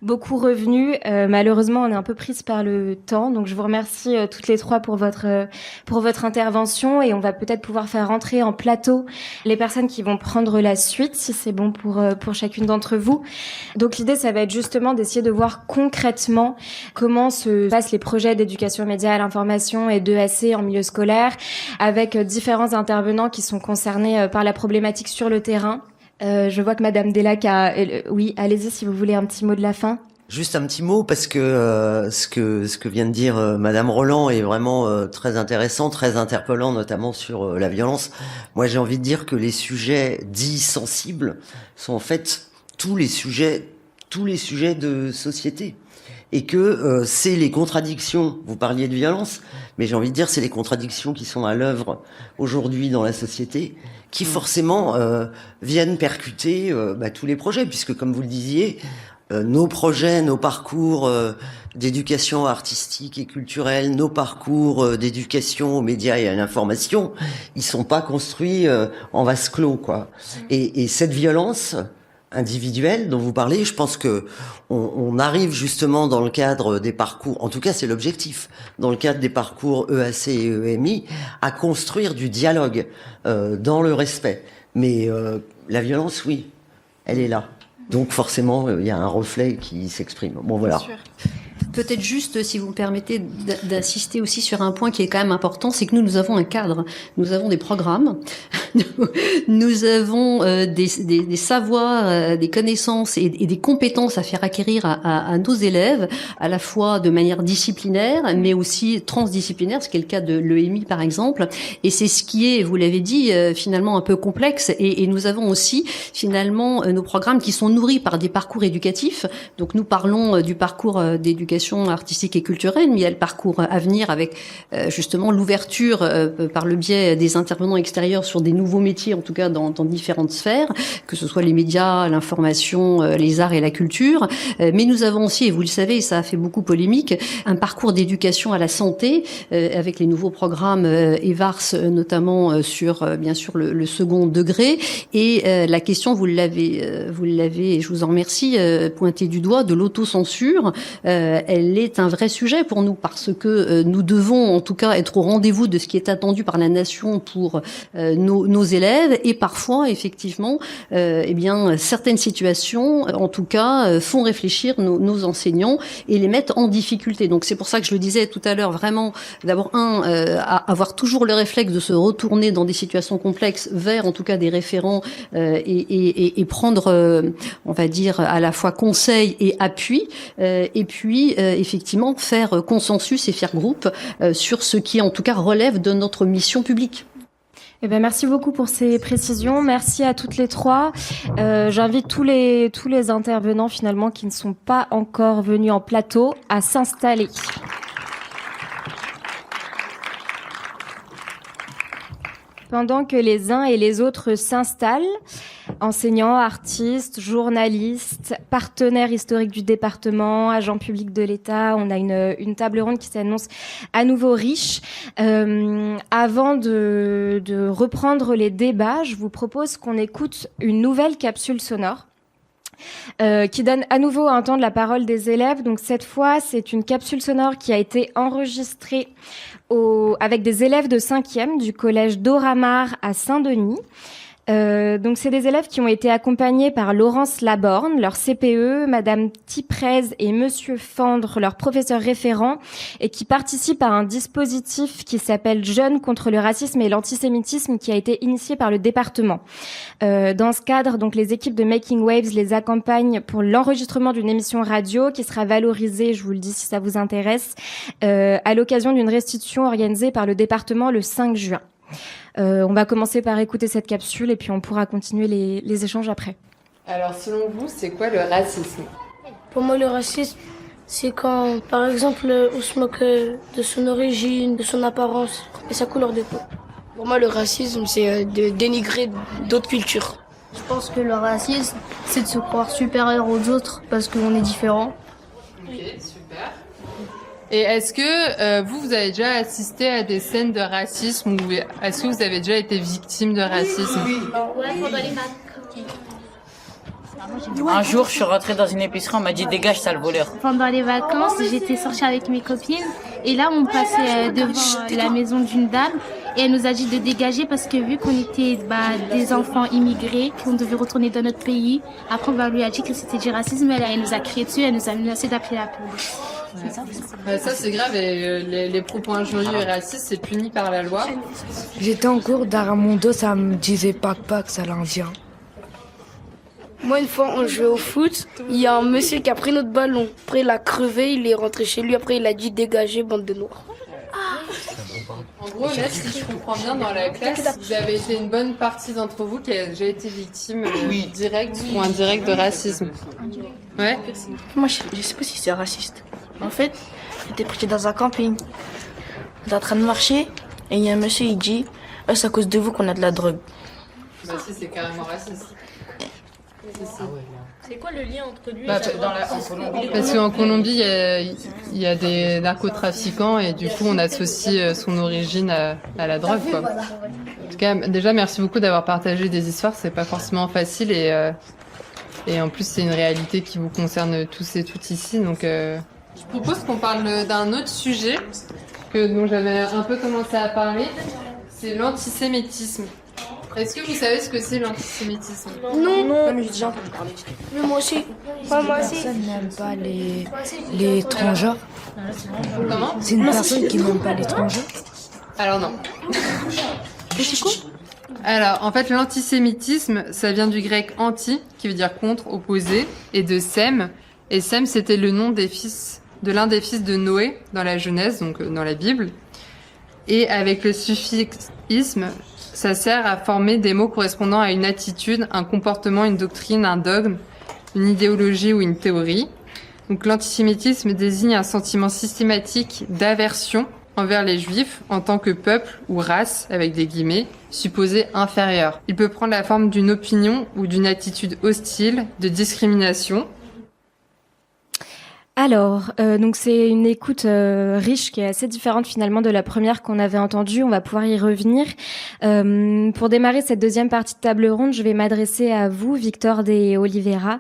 revenu. Malheureusement, on est un peu prise par le temps, donc je vous remercie toutes les 3 pour votre intervention, et on va peut-être pouvoir faire rentrer en plateau les personnes qui vont prendre la suite, si c'est bon pour chacune d'entre vous. Donc l'idée, ça va être justement d'essayer de voir concrètement comment se passent les projets d'éducation média à l'information et d'EAC en milieu scolaire, avec différents intervenants qui sont concernés par la problématique sur le terrain. Je vois que Madame Delac oui, allez-y si vous voulez un petit mot de la fin. Juste un petit mot, parce que ce que vient de dire Madame Roland est vraiment très intéressant, très interpellant, notamment sur la violence. Moi, j'ai envie de dire que les sujets dits sensibles sont en fait tous les sujets de société. Et que c'est les contradictions, vous parliez de violence, mais j'ai envie de dire c'est les contradictions qui sont à l'œuvre aujourd'hui dans la société qui forcément viennent percuter tous les projets, puisque comme vous le disiez, nos projets, nos parcours d'éducation artistique et culturelle, nos parcours d'éducation aux médias et à l'information, ils sont pas construits en vase clos, quoi. Et cette violence individuelle dont vous parlez, je pense que on arrive justement dans le cadre des parcours, en tout cas c'est l'objectif, dans le cadre des parcours EAC et EMI, à construire du dialogue dans le respect. Mais la violence, oui, elle est là. Donc forcément, il y a un reflet qui s'exprime. Bon, voilà. Peut-être juste, si vous me permettez, d'insister aussi sur un point qui est quand même important, c'est que nous avons un cadre, nous avons des programmes, nous avons des savoirs, des connaissances et des compétences à faire acquérir à nos élèves, à la fois de manière disciplinaire, mais aussi transdisciplinaire, ce qui est le cas de l'EMI par exemple. Et c'est ce qui est, vous l'avez dit, finalement un peu complexe. Et nous avons aussi finalement nos programmes qui sont nourris par des parcours éducatifs. Donc nous parlons du parcours d'éducation artistique et culturelle, mais il y a le parcours à venir avec justement l'ouverture par le biais des intervenants extérieurs sur des nouveaux métiers, en tout cas dans différentes sphères, que ce soit les médias, l'information, les arts et la culture. Mais nous avons aussi, et vous le savez, et ça a fait beaucoup polémique, un parcours d'éducation à la santé avec les nouveaux programmes EVARS, notamment sur bien sûr le second degré. Et la question, vous l'avez, et je vous en remercie, pointé du doigt, de l'autocensure. Elle est un vrai sujet pour nous parce que nous devons en tout cas être au rendez-vous de ce qui est attendu par la nation pour nos élèves, et parfois effectivement eh bien certaines situations en tout cas font réfléchir nos enseignants et les mettent en difficulté. Donc c'est pour ça que je le disais tout à l'heure, vraiment d'abord avoir toujours le réflexe de se retourner dans des situations complexes vers en tout cas des référents et prendre on va dire à la fois conseil et appui, et puis effectivement faire consensus et faire groupe sur ce qui en tout cas relève de notre mission publique. Eh ben, merci beaucoup pour ces précisions. Merci à toutes les 3. J'invite tous les intervenants finalement qui ne sont pas encore venus en plateau à s'installer. Pendant que les uns et les autres s'installent, enseignants, artistes, journalistes, partenaires historiques du département, agents publics de l'État, on a une table ronde qui s'annonce à nouveau riche. Avant de reprendre les débats, je vous propose qu'on écoute une nouvelle capsule sonore. Qui donne à nouveau un temps de la parole des élèves. Donc cette fois, c'est une capsule sonore qui a été enregistrée avec des élèves de 5e du collège d'Oramar à Saint-Denis. Donc c'est des élèves qui ont été accompagnés par Laurence Laborne, leur CPE, Madame Tiprez et Monsieur Fandre, leur professeur référent, et qui participent à un dispositif qui s'appelle Jeunes contre le racisme et l'antisémitisme, qui a été initié par le département. Dans ce cadre, donc les équipes de Making Waves les accompagnent pour l'enregistrement d'une émission radio qui sera valorisée, je vous le dis si ça vous intéresse, à l'occasion d'une restitution organisée par le département le 5 juin. On va commencer par écouter cette capsule et puis on pourra continuer les échanges après. Alors, selon vous, c'est quoi le racisme? Pour moi, le racisme, c'est quand, par exemple, on se moque de son origine, de son apparence et sa couleur de peau. Pour moi, le racisme, c'est de dénigrer d'autres cultures. Je pense que le racisme, c'est de se croire supérieur aux autres parce qu'on est différent. Ok, super. Et est-ce que vous avez déjà assisté à des scènes de racisme ou est-ce que vous avez déjà été victime de racisme? Un jour, je suis rentrée dans une épicerie, on m'a dit dégage, sale voleur. Pendant les vacances, j'étais sortie avec mes copines et là, on passait devant la maison d'une dame et elle nous a dit de dégager parce que vu qu'on était des enfants immigrés, qu'on devait retourner dans notre pays, après on lui a dit que c'était du racisme, elle nous a crié dessus, elle nous a menacé d'appeler la police. Ça c'est grave et les propos injurieux et racistes c'est puni par la loi. J'étais en cours, derrière mon dos ça me disait Pac, ça l'Indien. Moi, une fois, on jouait au foot. Il y a un monsieur qui a pris notre ballon. Après, il a crevé, il est rentré chez lui. Après, il a dit dégagez, bande de noirs. En gros, là, si je comprends bien, dans la classe, vous avez été une bonne partie d'entre vous qui a déjà été victime directe ou indirecte de racisme. Ouais. Moi, je sais pas si c'est raciste. En fait, j'étais pris dans un camping. On était en train de marcher et il y a un monsieur, il dit c'est à cause de vous qu'on a de la drogue. Bah si, c'est carrément raciste. C'est quoi le lien entre lui et en Colombie? Parce qu'en Colombie, il y a des narcotrafiquants et du coup, on associe son origine à la drogue, quoi. En tout cas, déjà, merci beaucoup d'avoir partagé des histoires. C'est pas forcément facile et en plus, c'est une réalité qui vous concerne tous et toutes ici. Donc, je propose qu'on parle d'un autre sujet dont j'avais un peu commencé à parler. C'est l'antisémitisme. Est-ce que vous savez ce que c'est l'antisémitisme? Non. Mais j'ai déjà entendu parler. Mais moi aussi. Personne n'aime pas les étrangers. Comment? C'est une personne qui n'aime pas l'étranger. Alors non. Alors, en fait, l'antisémitisme, ça vient du grec anti, qui veut dire contre, opposé, et de Sem. Et Sem, c'était le nom de l'un des fils de Noé dans la Genèse, donc dans la Bible. Et avec le suffixe isme, ça sert à former des mots correspondant à une attitude, un comportement, une doctrine, un dogme, une idéologie ou une théorie. Donc l'antisémitisme désigne un sentiment systématique d'aversion envers les juifs en tant que peuple ou race, avec des guillemets, supposés inférieurs. Il peut prendre la forme d'une opinion ou d'une attitude hostile, de discrimination. Alors, donc c'est une écoute riche qui est assez différente finalement de la première qu'on avait entendue. On va pouvoir y revenir. Pour démarrer cette deuxième partie de table ronde, je vais m'adresser à vous, Victor de Oliveira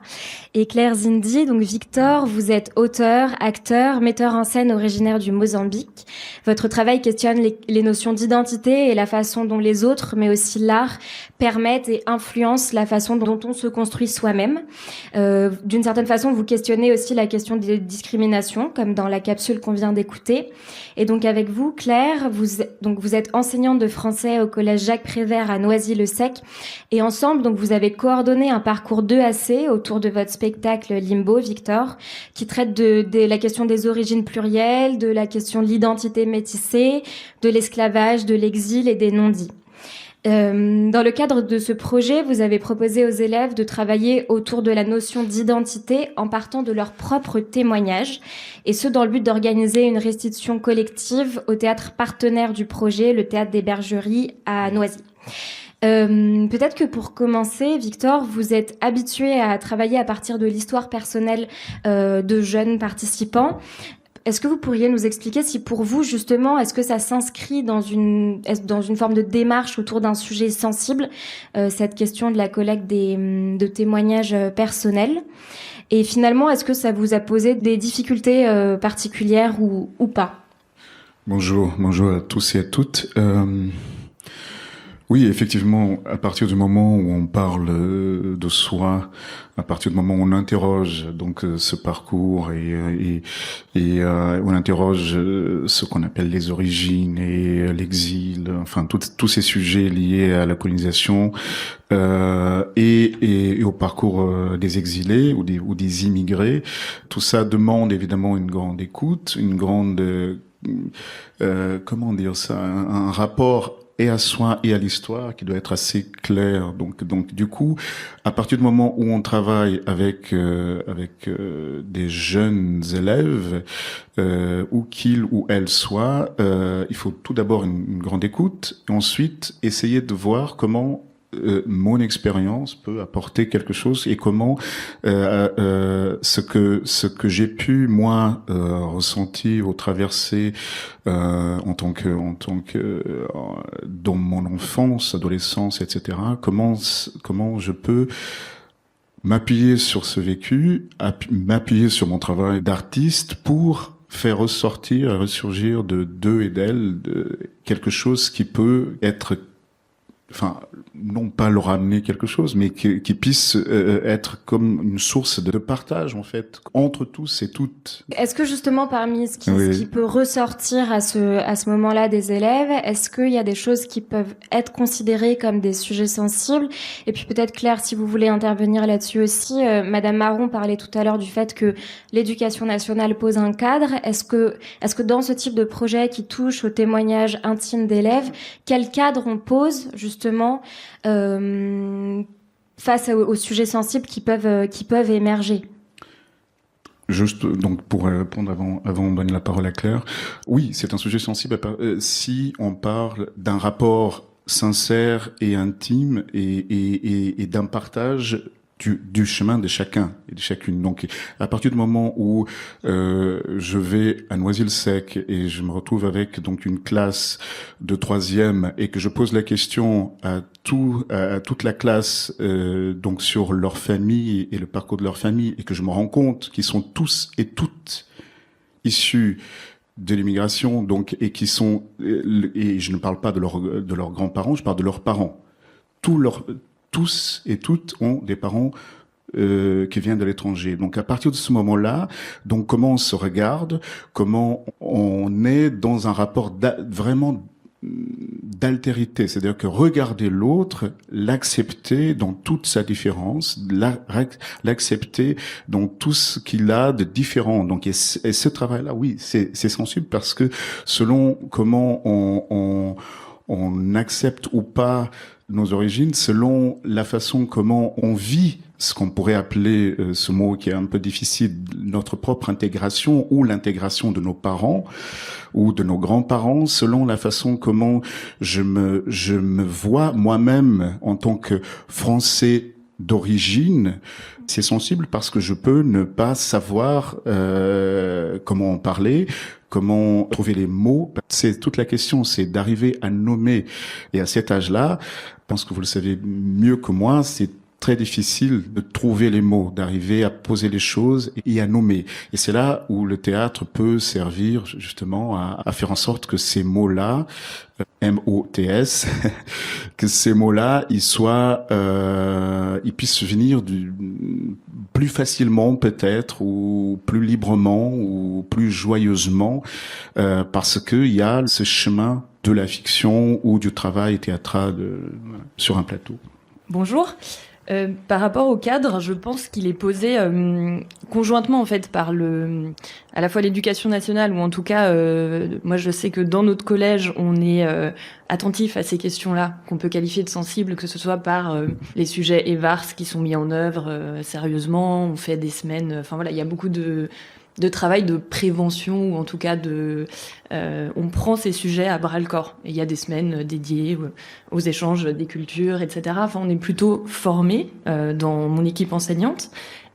et Claire Zindi. Donc Victor, vous êtes auteur, acteur, metteur en scène originaire du Mozambique. Votre travail questionne les notions d'identité et la façon dont les autres, mais aussi l'art, permettent et influencent la façon dont on se construit soi-même. D'une certaine façon, vous questionnez aussi la question des discrimination, comme dans la capsule qu'on vient d'écouter. Et donc avec vous, Claire, vous êtes enseignante de français au collège Jacques Prévert à Noisy-le-Sec. Et ensemble, donc vous avez coordonné un parcours 2AC autour de votre spectacle Limbo, Victor, qui traite de la question des origines plurielles, de la question de l'identité métissée, de l'esclavage, de l'exil et des non-dits. Dans le cadre de ce projet, vous avez proposé aux élèves de travailler autour de la notion d'identité en partant de leur propre témoignage, et ce dans le but d'organiser une restitution collective au théâtre partenaire du projet, le Théâtre des Bergeries à Noisy. Peut-être que pour commencer, Victor, vous êtes habitué à travailler à partir de l'histoire personnelle de jeunes participants. Est-ce que vous pourriez nous expliquer si pour vous, justement, est-ce que ça s'inscrit dans une forme de démarche autour d'un sujet sensible, cette question de la collecte de témoignages personnels? Et finalement, est-ce que ça vous a posé des difficultés particulières ou pas? Bonjour à tous et à toutes. Oui, effectivement, à partir du moment où on parle de soi, à partir du moment où on interroge donc ce parcours et on interroge ce qu'on appelle les origines et l'exil, enfin tous ces sujets liés à la colonisation et au parcours des exilés ou des immigrés, tout ça demande évidemment une grande écoute, une grande comment dire ça, un rapport et à soi et à l'histoire qui doit être assez clair. Donc du coup, à partir du moment où on travaille avec des jeunes élèves, où qu'ils ou elles soient, il faut tout d'abord une grande écoute, et ensuite essayer de voir comment mon expérience peut apporter quelque chose et comment ce que j'ai pu moi ressentir ou traverser en tant que dans mon enfance, adolescence, etc. Comment je peux m'appuyer sur ce vécu, m'appuyer sur mon travail d'artiste pour faire ressurgir d'eux et d'elles quelque chose qui peut être, enfin, non pas leur amener quelque chose, mais qui puisse être comme une source de partage, en fait, entre tous et toutes. Est-ce que justement, parmi ce qui peut ressortir à ce moment-là des élèves, est-ce qu'il y a des choses qui peuvent être considérées comme des sujets sensibles? Et puis peut-être, Claire, si vous voulez intervenir là-dessus aussi, Madame Marron parlait tout à l'heure du fait que l'éducation nationale pose un cadre. Est-ce que dans ce type de projet qui touche au témoignage intime d'élèves, quel cadre on pose, justement, face aux sujets sensibles qui peuvent émerger? Juste donc pour répondre avant de donner la parole à Claire, oui, c'est un sujet sensible si on parle d'un rapport sincère et intime et d'un partage du chemin de chacun et de chacune. Donc, à partir du moment où je vais à Noisy-le-Sec et je me retrouve avec donc une classe de 3e et que je pose la question à toute la classe donc sur leur famille et le parcours de leur famille et que je me rends compte qu'ils sont tous et toutes issus de l'immigration, donc et qui sont et je ne parle pas de leurs grands-parents, je parle de leurs parents. Tous et toutes ont des parents qui viennent de l'étranger. Donc à partir de ce moment-là, donc comment on se regarde, comment on est dans un rapport vraiment d'altérité, c'est-à-dire que regarder l'autre, l'accepter dans toute sa différence, l'accepter dans tout ce qu'il a de différent. Donc et ce travail-là, oui, c'est sensible parce que selon comment on accepte ou pas nos origines, selon la façon comment on vit ce qu'on pourrait appeler, ce mot qui est un peu difficile, notre propre intégration ou l'intégration de nos parents ou de nos grands-parents, selon la façon comment je me vois moi-même en tant que Français d'origine, c'est sensible parce que je peux ne pas savoir comment en parler, comment trouver les mots. C'est toute la question, c'est d'arriver à nommer. Et à cet âge-là, je pense que vous le savez mieux que moi, c'est très difficile de trouver les mots, d'arriver à poser les choses et à nommer. Et c'est là où le théâtre peut servir justement à faire en sorte que ces mots-là, M-O-T-S, que ces mots-là, ils puissent venir plus facilement peut-être, ou plus librement, ou plus joyeusement, parce qu'il y a ce chemin de la fiction ou du travail théâtral sur un plateau. Bonjour. Par rapport au cadre, je pense qu'il est posé conjointement en fait par à la fois l'éducation nationale, ou en tout cas, moi je sais que dans notre collège, on est attentif à ces questions-là, qu'on peut qualifier de sensibles, que ce soit par les sujets EVARS qui sont mis en œuvre sérieusement, on fait des semaines, enfin voilà, il y a beaucoup de travail de prévention, ou en tout cas on prend ces sujets à bras-le-corps. Et il y a des semaines dédiées aux échanges des cultures, etc. Enfin, on est plutôt formés dans mon équipe enseignante.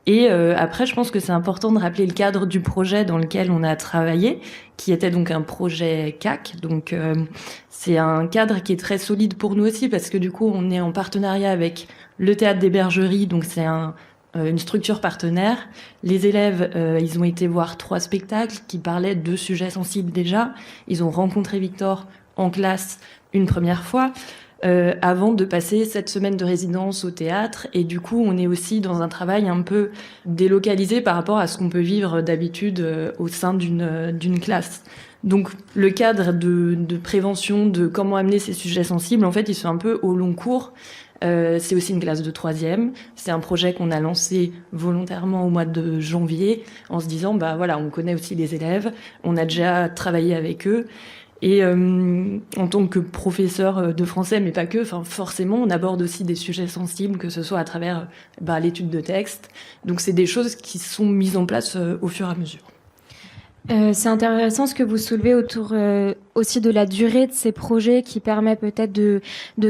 Et après, je pense que c'est important de rappeler le cadre du projet dans lequel on a travaillé, qui était donc un projet CAC. Donc, c'est un cadre qui est très solide pour nous aussi, parce que du coup, on est en partenariat avec le Théâtre des Bergeries, donc c'est une structure partenaire. Les élèves, ils ont été voir 3 spectacles qui parlaient de sujets sensibles déjà. Ils ont rencontré Victor en classe une première fois, avant de passer cette semaine de résidence au théâtre. Et du coup, on est aussi dans un travail un peu délocalisé par rapport à ce qu'on peut vivre d'habitude au sein d'une classe. Donc, le cadre de prévention, de comment amener ces sujets sensibles, en fait, il se fait un peu au long cours. C'est aussi une classe de 3e. C'est un projet qu'on a lancé volontairement au mois de janvier en se disant, bah voilà, on connaît aussi les élèves, on a déjà travaillé avec eux. Et en tant que professeur de français, mais pas que, enfin forcément, on aborde aussi des sujets sensibles, que ce soit à travers l'étude de texte. Donc c'est des choses qui sont mises en place au fur et à mesure. C'est intéressant ce que vous soulevez autour aussi de la durée de ces projets qui permet peut-être de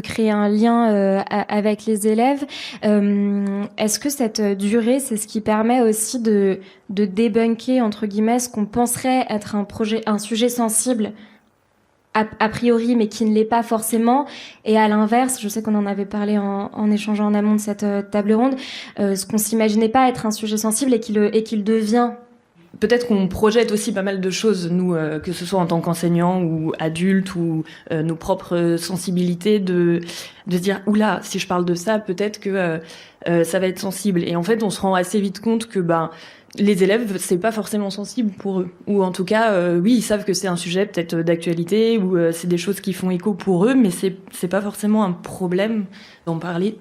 créer un lien avec les élèves. Est-ce que cette durée, c'est ce qui permet aussi de débunker, entre guillemets, ce qu'on penserait être un sujet sensible a priori, mais qui ne l'est pas forcément. Et à l'inverse, je sais qu'on en avait parlé en échangeant en amont de cette table ronde, ce qu'on s'imaginait pas être un sujet sensible et qu'il devient. Peut-être qu'on projette aussi pas mal de choses, nous, que ce soit en tant qu'enseignants ou adultes ou nos propres sensibilités, de se dire « Oula, si je parle de ça, peut-être que ça va être sensible ». Et en fait, on se rend assez vite compte que les élèves, c'est pas forcément sensible pour eux. Ou en tout cas, oui, ils savent que c'est un sujet peut-être d'actualité ou c'est des choses qui font écho pour eux, mais c'est pas forcément un problème d'en parler.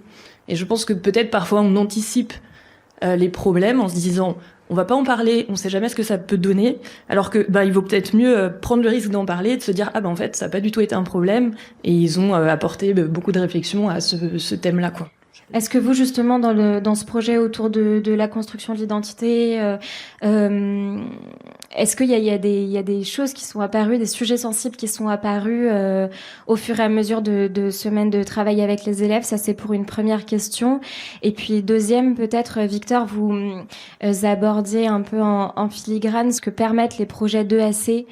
Et je pense que peut-être parfois on anticipe les problèmes en se disant on va pas en parler, on sait jamais ce que ça peut donner, alors que il vaut peut-être mieux prendre le risque d'en parler, de se dire en fait ça a pas du tout été un problème, et ils ont apporté beaucoup de réflexion à ce thème-là, quoi. Est-ce que vous, justement, dans ce projet autour de la construction de l'identité, est-ce qu'il y a des choses qui sont apparues, des sujets sensibles qui sont apparus au fur et à mesure de semaines de travail avec les élèves? Ça, c'est pour une première question. Et puis, deuxième, peut-être, Victor, vous abordiez un peu en filigrane ce que permettent les projets d'EAC,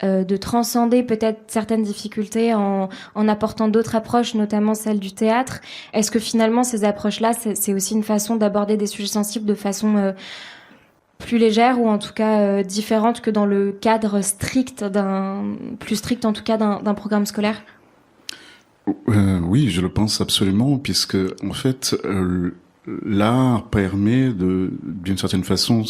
de transcender peut-être certaines difficultés en apportant d'autres approches, notamment celle du théâtre. Est-ce que finalement ces approches-là, c'est aussi une façon d'aborder des sujets sensibles de façon plus légère ou en tout cas différente que dans le cadre plus strict en tout cas d'un programme scolaire? Oui, je le pense absolument, puisque en fait l'art permet d'une certaine façon,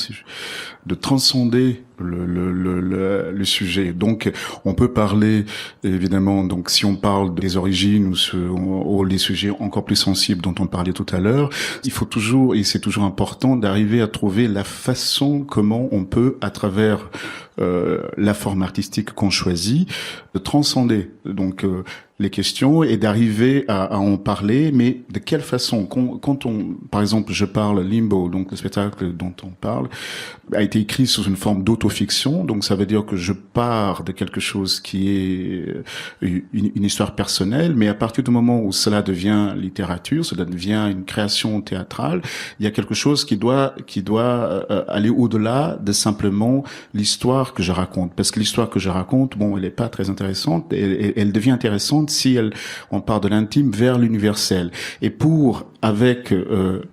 de transcender le sujet. Donc, on peut parler, évidemment, donc si on parle des origines ou les sujets encore plus sensibles dont on parlait tout à l'heure, il faut toujours, et c'est toujours important, d'arriver à trouver la façon comment on peut, à travers la forme artistique qu'on choisit, de transcender donc les questions et d'arriver à en parler, mais de quelle façon? Quand par exemple, je parle Limbo, donc le spectacle dont on parle, a été écrit sous une forme d'autofiction, donc ça veut dire que je pars de quelque chose qui est une histoire personnelle, mais à partir du moment où cela devient littérature, cela devient une création théâtrale, il y a quelque chose qui doit aller au-delà de simplement l'histoire que je raconte, parce que l'histoire que je raconte, elle n'est pas très intéressante, elle devient intéressante si on part de l'intime vers l'universel. Et avec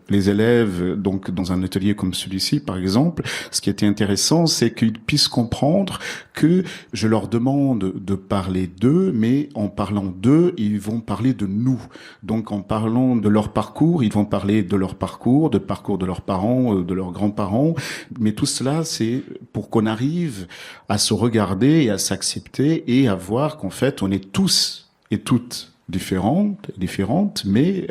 les élèves, donc dans un atelier comme celui-ci, par exemple, ce qui était intéressant, c'est qu'ils puissent comprendre que je leur demande de parler d'eux, mais en parlant d'eux, ils vont parler de nous. Donc en parlant de leur parcours, ils vont parler de leur parcours, de parcours de leurs parents, de leurs grands-parents. Mais tout cela, c'est pour qu'on arrive à se regarder et à s'accepter et à voir qu'en fait, on est tous et toutes différentes, mais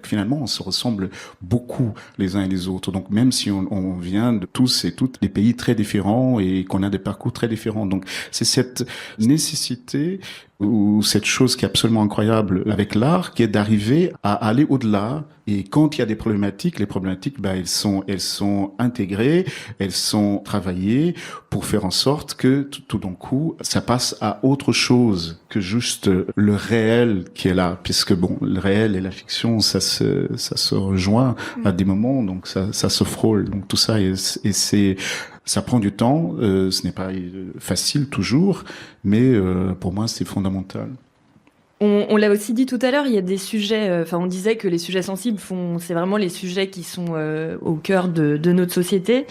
finalement on se ressemble beaucoup les uns et les autres. Donc même si on vient de tous et toutes des pays très différents et qu'on a des parcours très différents, donc c'est cette nécessité ou cette chose qui est absolument incroyable avec l'art, qui est d'arriver à aller au-delà. Et quand il y a des problématiques, les problématiques, elles sont intégrées, elles sont travaillées pour faire en sorte que tout d'un coup, ça passe à autre chose que juste le réel qui est là, puisque le réel et la fiction, ça se rejoint à des moments, donc ça se frôle. Donc tout ça ça prend du temps, ce n'est pas facile toujours, mais pour moi c'est fondamental. On l'a aussi dit tout à l'heure, il y a des sujets, on disait que les sujets sensibles c'est vraiment les sujets qui sont au cœur de notre société.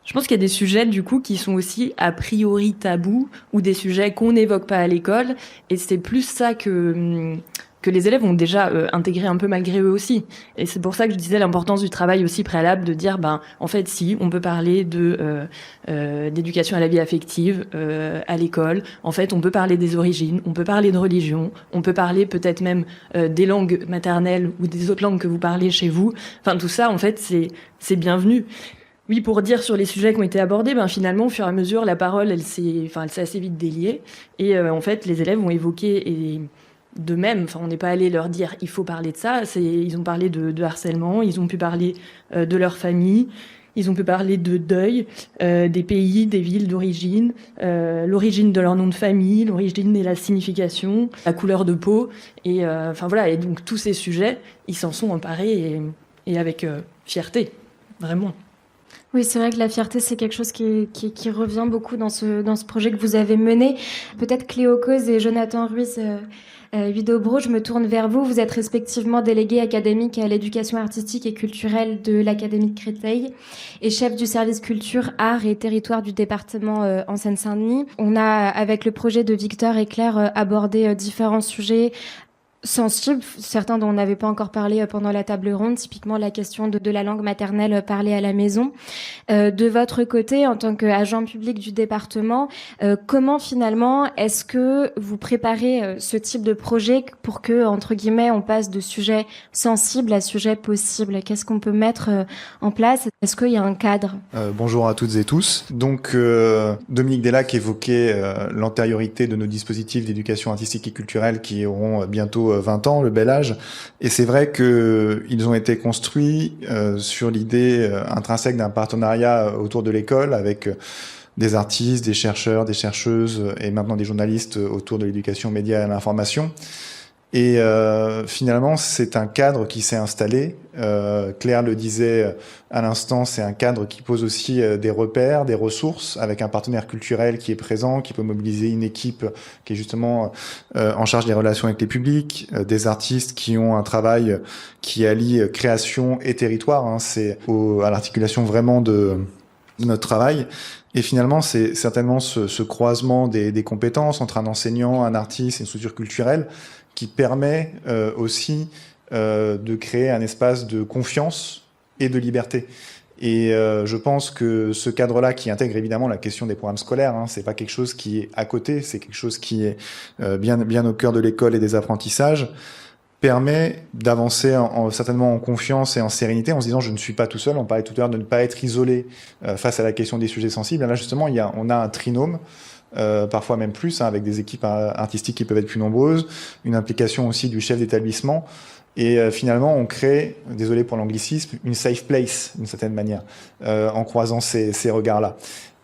Je pense qu'il y a des sujets du coup qui sont aussi a priori tabous ou des sujets qu'on n'évoque pas à l'école, et c'est plus ça que les élèves ont déjà intégré un peu malgré eux aussi. Et c'est pour ça que je disais l'importance du travail aussi préalable, de dire, en fait, si, on peut parler d'éducation à la vie affective à l'école. En fait, on peut parler des origines, on peut parler de religion, on peut parler peut-être même des langues maternelles ou des autres langues que vous parlez chez vous. Enfin, tout ça, en fait, c'est bienvenu. Oui, pour dire sur les sujets qui ont été abordés, finalement, au fur et à mesure, la parole, elle s'est assez vite déliée. Et en fait, les élèves ont évoqué et d'eux-mêmes, on n'est pas allé leur dire il faut parler de ça. Ils ont parlé de harcèlement, ils ont pu parler de leur famille, ils ont pu parler de deuil, des pays, des villes d'origine, l'origine de leur nom de famille, l'origine et la signification, la couleur de peau. Et et donc tous ces sujets, ils s'en sont emparés et avec fierté, vraiment. Oui, c'est vrai que la fierté, c'est quelque chose qui revient beaucoup dans ce projet que vous avez mené. Peut-être Cléo Cause et Jonathan Ruiz Huidobro, je me tourne vers vous. Vous êtes respectivement délégué académique à l'éducation artistique et culturelle de l'Académie de Créteil et chef du service culture, art et territoire du département en Seine-Saint-Denis. On a, avec le projet de Victor et Claire, abordé différents sujets sensibles, certains dont on n'avait pas encore parlé pendant la table ronde, typiquement la question de la langue maternelle parlée à la maison. De votre côté, en tant qu'agent public du département, comment finalement est-ce que vous préparez ce type de projet pour que, entre guillemets, on passe de sujets sensibles à sujets possibles? Qu'est-ce qu'on peut mettre en place? Est-ce qu'il y a un cadre? Bonjour à toutes et tous. Donc, Dominique Dellac évoquait l'antériorité de nos dispositifs d'éducation artistique et culturelle qui auront bientôt 20 ans, le bel âge. Et c'est vrai que ils ont été construits sur l'idée intrinsèque d'un partenariat autour de l'école avec des artistes, des chercheurs, des chercheuses et maintenant des journalistes autour de l'éducation média et à l'information. Et finalement, c'est un cadre qui s'est installé. Claire le disait à l'instant, c'est un cadre qui pose aussi des repères, des ressources, avec un partenaire culturel qui est présent, qui peut mobiliser une équipe qui est justement en charge des relations avec les publics, des artistes qui ont un travail qui allie création et territoire. C'est à l'articulation vraiment de notre travail. Et finalement, c'est certainement ce croisement des compétences entre un enseignant, un artiste et une structure culturelle qui permet aussi de créer un espace de confiance et de liberté. Et je pense que ce cadre-là, qui intègre évidemment la question des programmes scolaires, c'est pas quelque chose qui est à côté, c'est quelque chose qui est bien au cœur de l'école et des apprentissages, permet d'avancer certainement en confiance et en sérénité, en se disant je ne suis pas tout seul. On parlait tout à l'heure de ne pas être isolé face à la question des sujets sensibles. Et là justement, on a un trinôme. Parfois même plus, avec des équipes artistiques qui peuvent être plus nombreuses, une implication aussi du chef d'établissement, et finalement on crée, désolé pour l'anglicisme, une safe place d'une certaine manière, en croisant ces regards-là.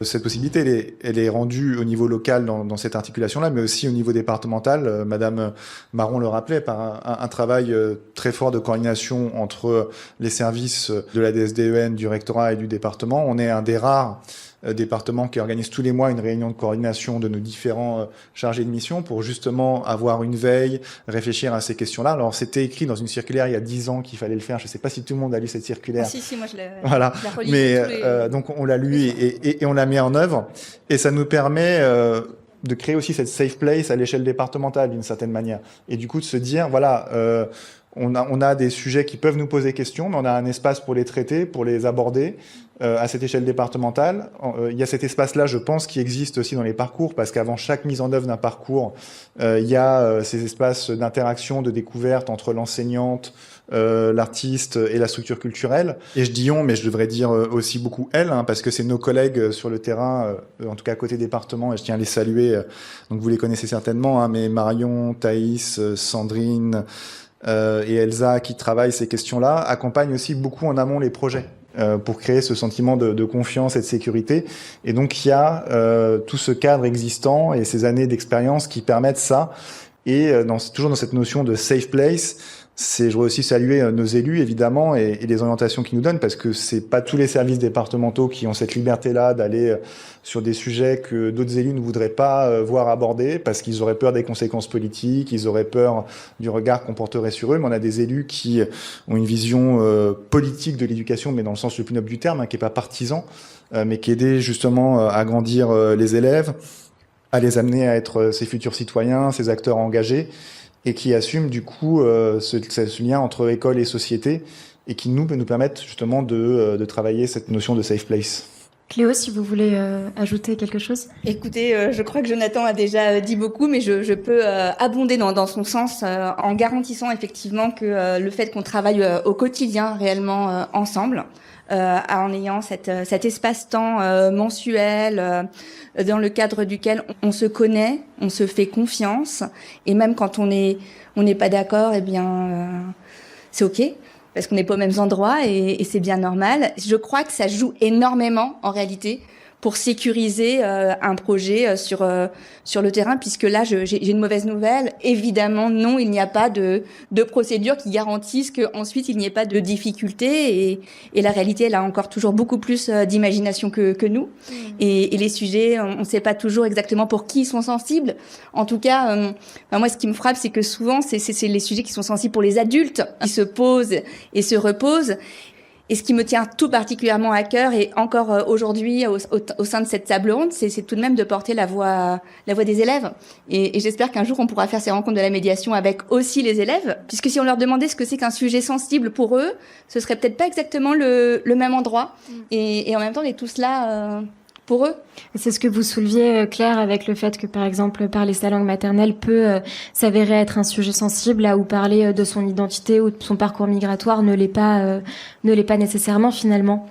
Cette possibilité, elle est rendue au niveau local dans cette articulation-là, mais aussi au niveau départemental. Madame Marron le rappelait, par un travail très fort de coordination entre les services de la DSDEN, du rectorat et du département. On est un des rares département qui organise tous les mois une réunion de coordination de nos différents chargés de mission pour justement avoir une veille, réfléchir à ces questions-là. Alors, c'était écrit dans une circulaire il y a 10 ans qu'il fallait le faire. Je ne sais pas si tout le monde a lu cette circulaire. Si, moi je l'ai relu. Mais donc, on l'a lu et on l'a mis en œuvre. Et ça nous permet de créer aussi cette safe place à l'échelle départementale d'une certaine manière. Et du coup, de se dire, voilà, on a des sujets qui peuvent nous poser question, mais on a un espace pour les traiter, pour les aborder. À cette échelle départementale, il y a cet espace-là, je pense, qui existe aussi dans les parcours, parce qu'avant chaque mise en œuvre d'un parcours, il y a ces espaces d'interaction, de découverte entre l'enseignante, l'artiste et la structure culturelle. Et je dis on, mais je devrais dire aussi beaucoup elle, parce que c'est nos collègues sur le terrain, en tout cas côté département, et je tiens à les saluer. Donc vous les connaissez certainement, mais Marion, Thaïs, Sandrine et Elsa, qui travaillent ces questions-là, accompagnent aussi beaucoup en amont les projets. Pour créer ce sentiment de confiance et de sécurité. Et donc, il y a tout ce cadre existant et ces années d'expérience qui permettent ça. Et toujours dans cette notion de safe place, je voudrais aussi saluer nos élus, évidemment, et les orientations qu'ils nous donnent, parce que c'est pas tous les services départementaux qui ont cette liberté-là d'aller sur des sujets que d'autres élus ne voudraient pas voir abordés, parce qu'ils auraient peur des conséquences politiques, ils auraient peur du regard qu'on porterait sur eux. Mais on a des élus qui ont une vision politique de l'éducation, mais dans le sens le plus noble du terme, qui est pas partisan, mais qui aident justement à grandir les élèves, à les amener à être ces futurs citoyens, ces acteurs engagés, et qui assument du coup ce lien entre école et société, et qui nous permettent justement de travailler cette notion de safe place. Cléo, si vous voulez ajouter quelque chose. Écoutez, je crois que Jonathan a déjà dit beaucoup, mais je peux abonder dans son sens en garantissant effectivement que le fait qu'on travaille au quotidien réellement ensemble, en ayant cet espace-temps mensuel dans le cadre duquel on se connaît, on se fait confiance, et même quand on n'est pas d'accord, eh bien c'est ok. Parce qu'on n'est pas aux mêmes endroits et c'est bien normal. Je crois que ça joue énormément, en réalité, pour sécuriser un projet sur le terrain, puisque là, j'ai une mauvaise nouvelle. Évidemment, non, il n'y a pas de procédure qui garantisse qu'ensuite, il n'y ait pas de difficultés. Et la réalité, elle a encore toujours beaucoup plus d'imagination que nous. Et les sujets, on ne sait pas toujours exactement pour qui ils sont sensibles. En tout cas, moi, ce qui me frappe, c'est que souvent, c'est les sujets qui sont sensibles pour les adultes, qui se posent et se reposent. Et ce qui me tient tout particulièrement à cœur, et encore aujourd'hui au sein de cette table ronde, c'est tout de même de porter la voix des élèves. Et j'espère qu'un jour on pourra faire ces rencontres de la médiation avec aussi les élèves, puisque si on leur demandait ce que c'est qu'un sujet sensible pour eux, ce serait peut-être pas exactement le même endroit. Et en même temps, on est tous là pour eux. C'est ce que vous souleviez, Claire, avec le fait que, par exemple, parler sa langue maternelle peut s'avérer être un sujet sensible, là où parler de son identité ou de son parcours migratoire ne l'est pas nécessairement, finalement.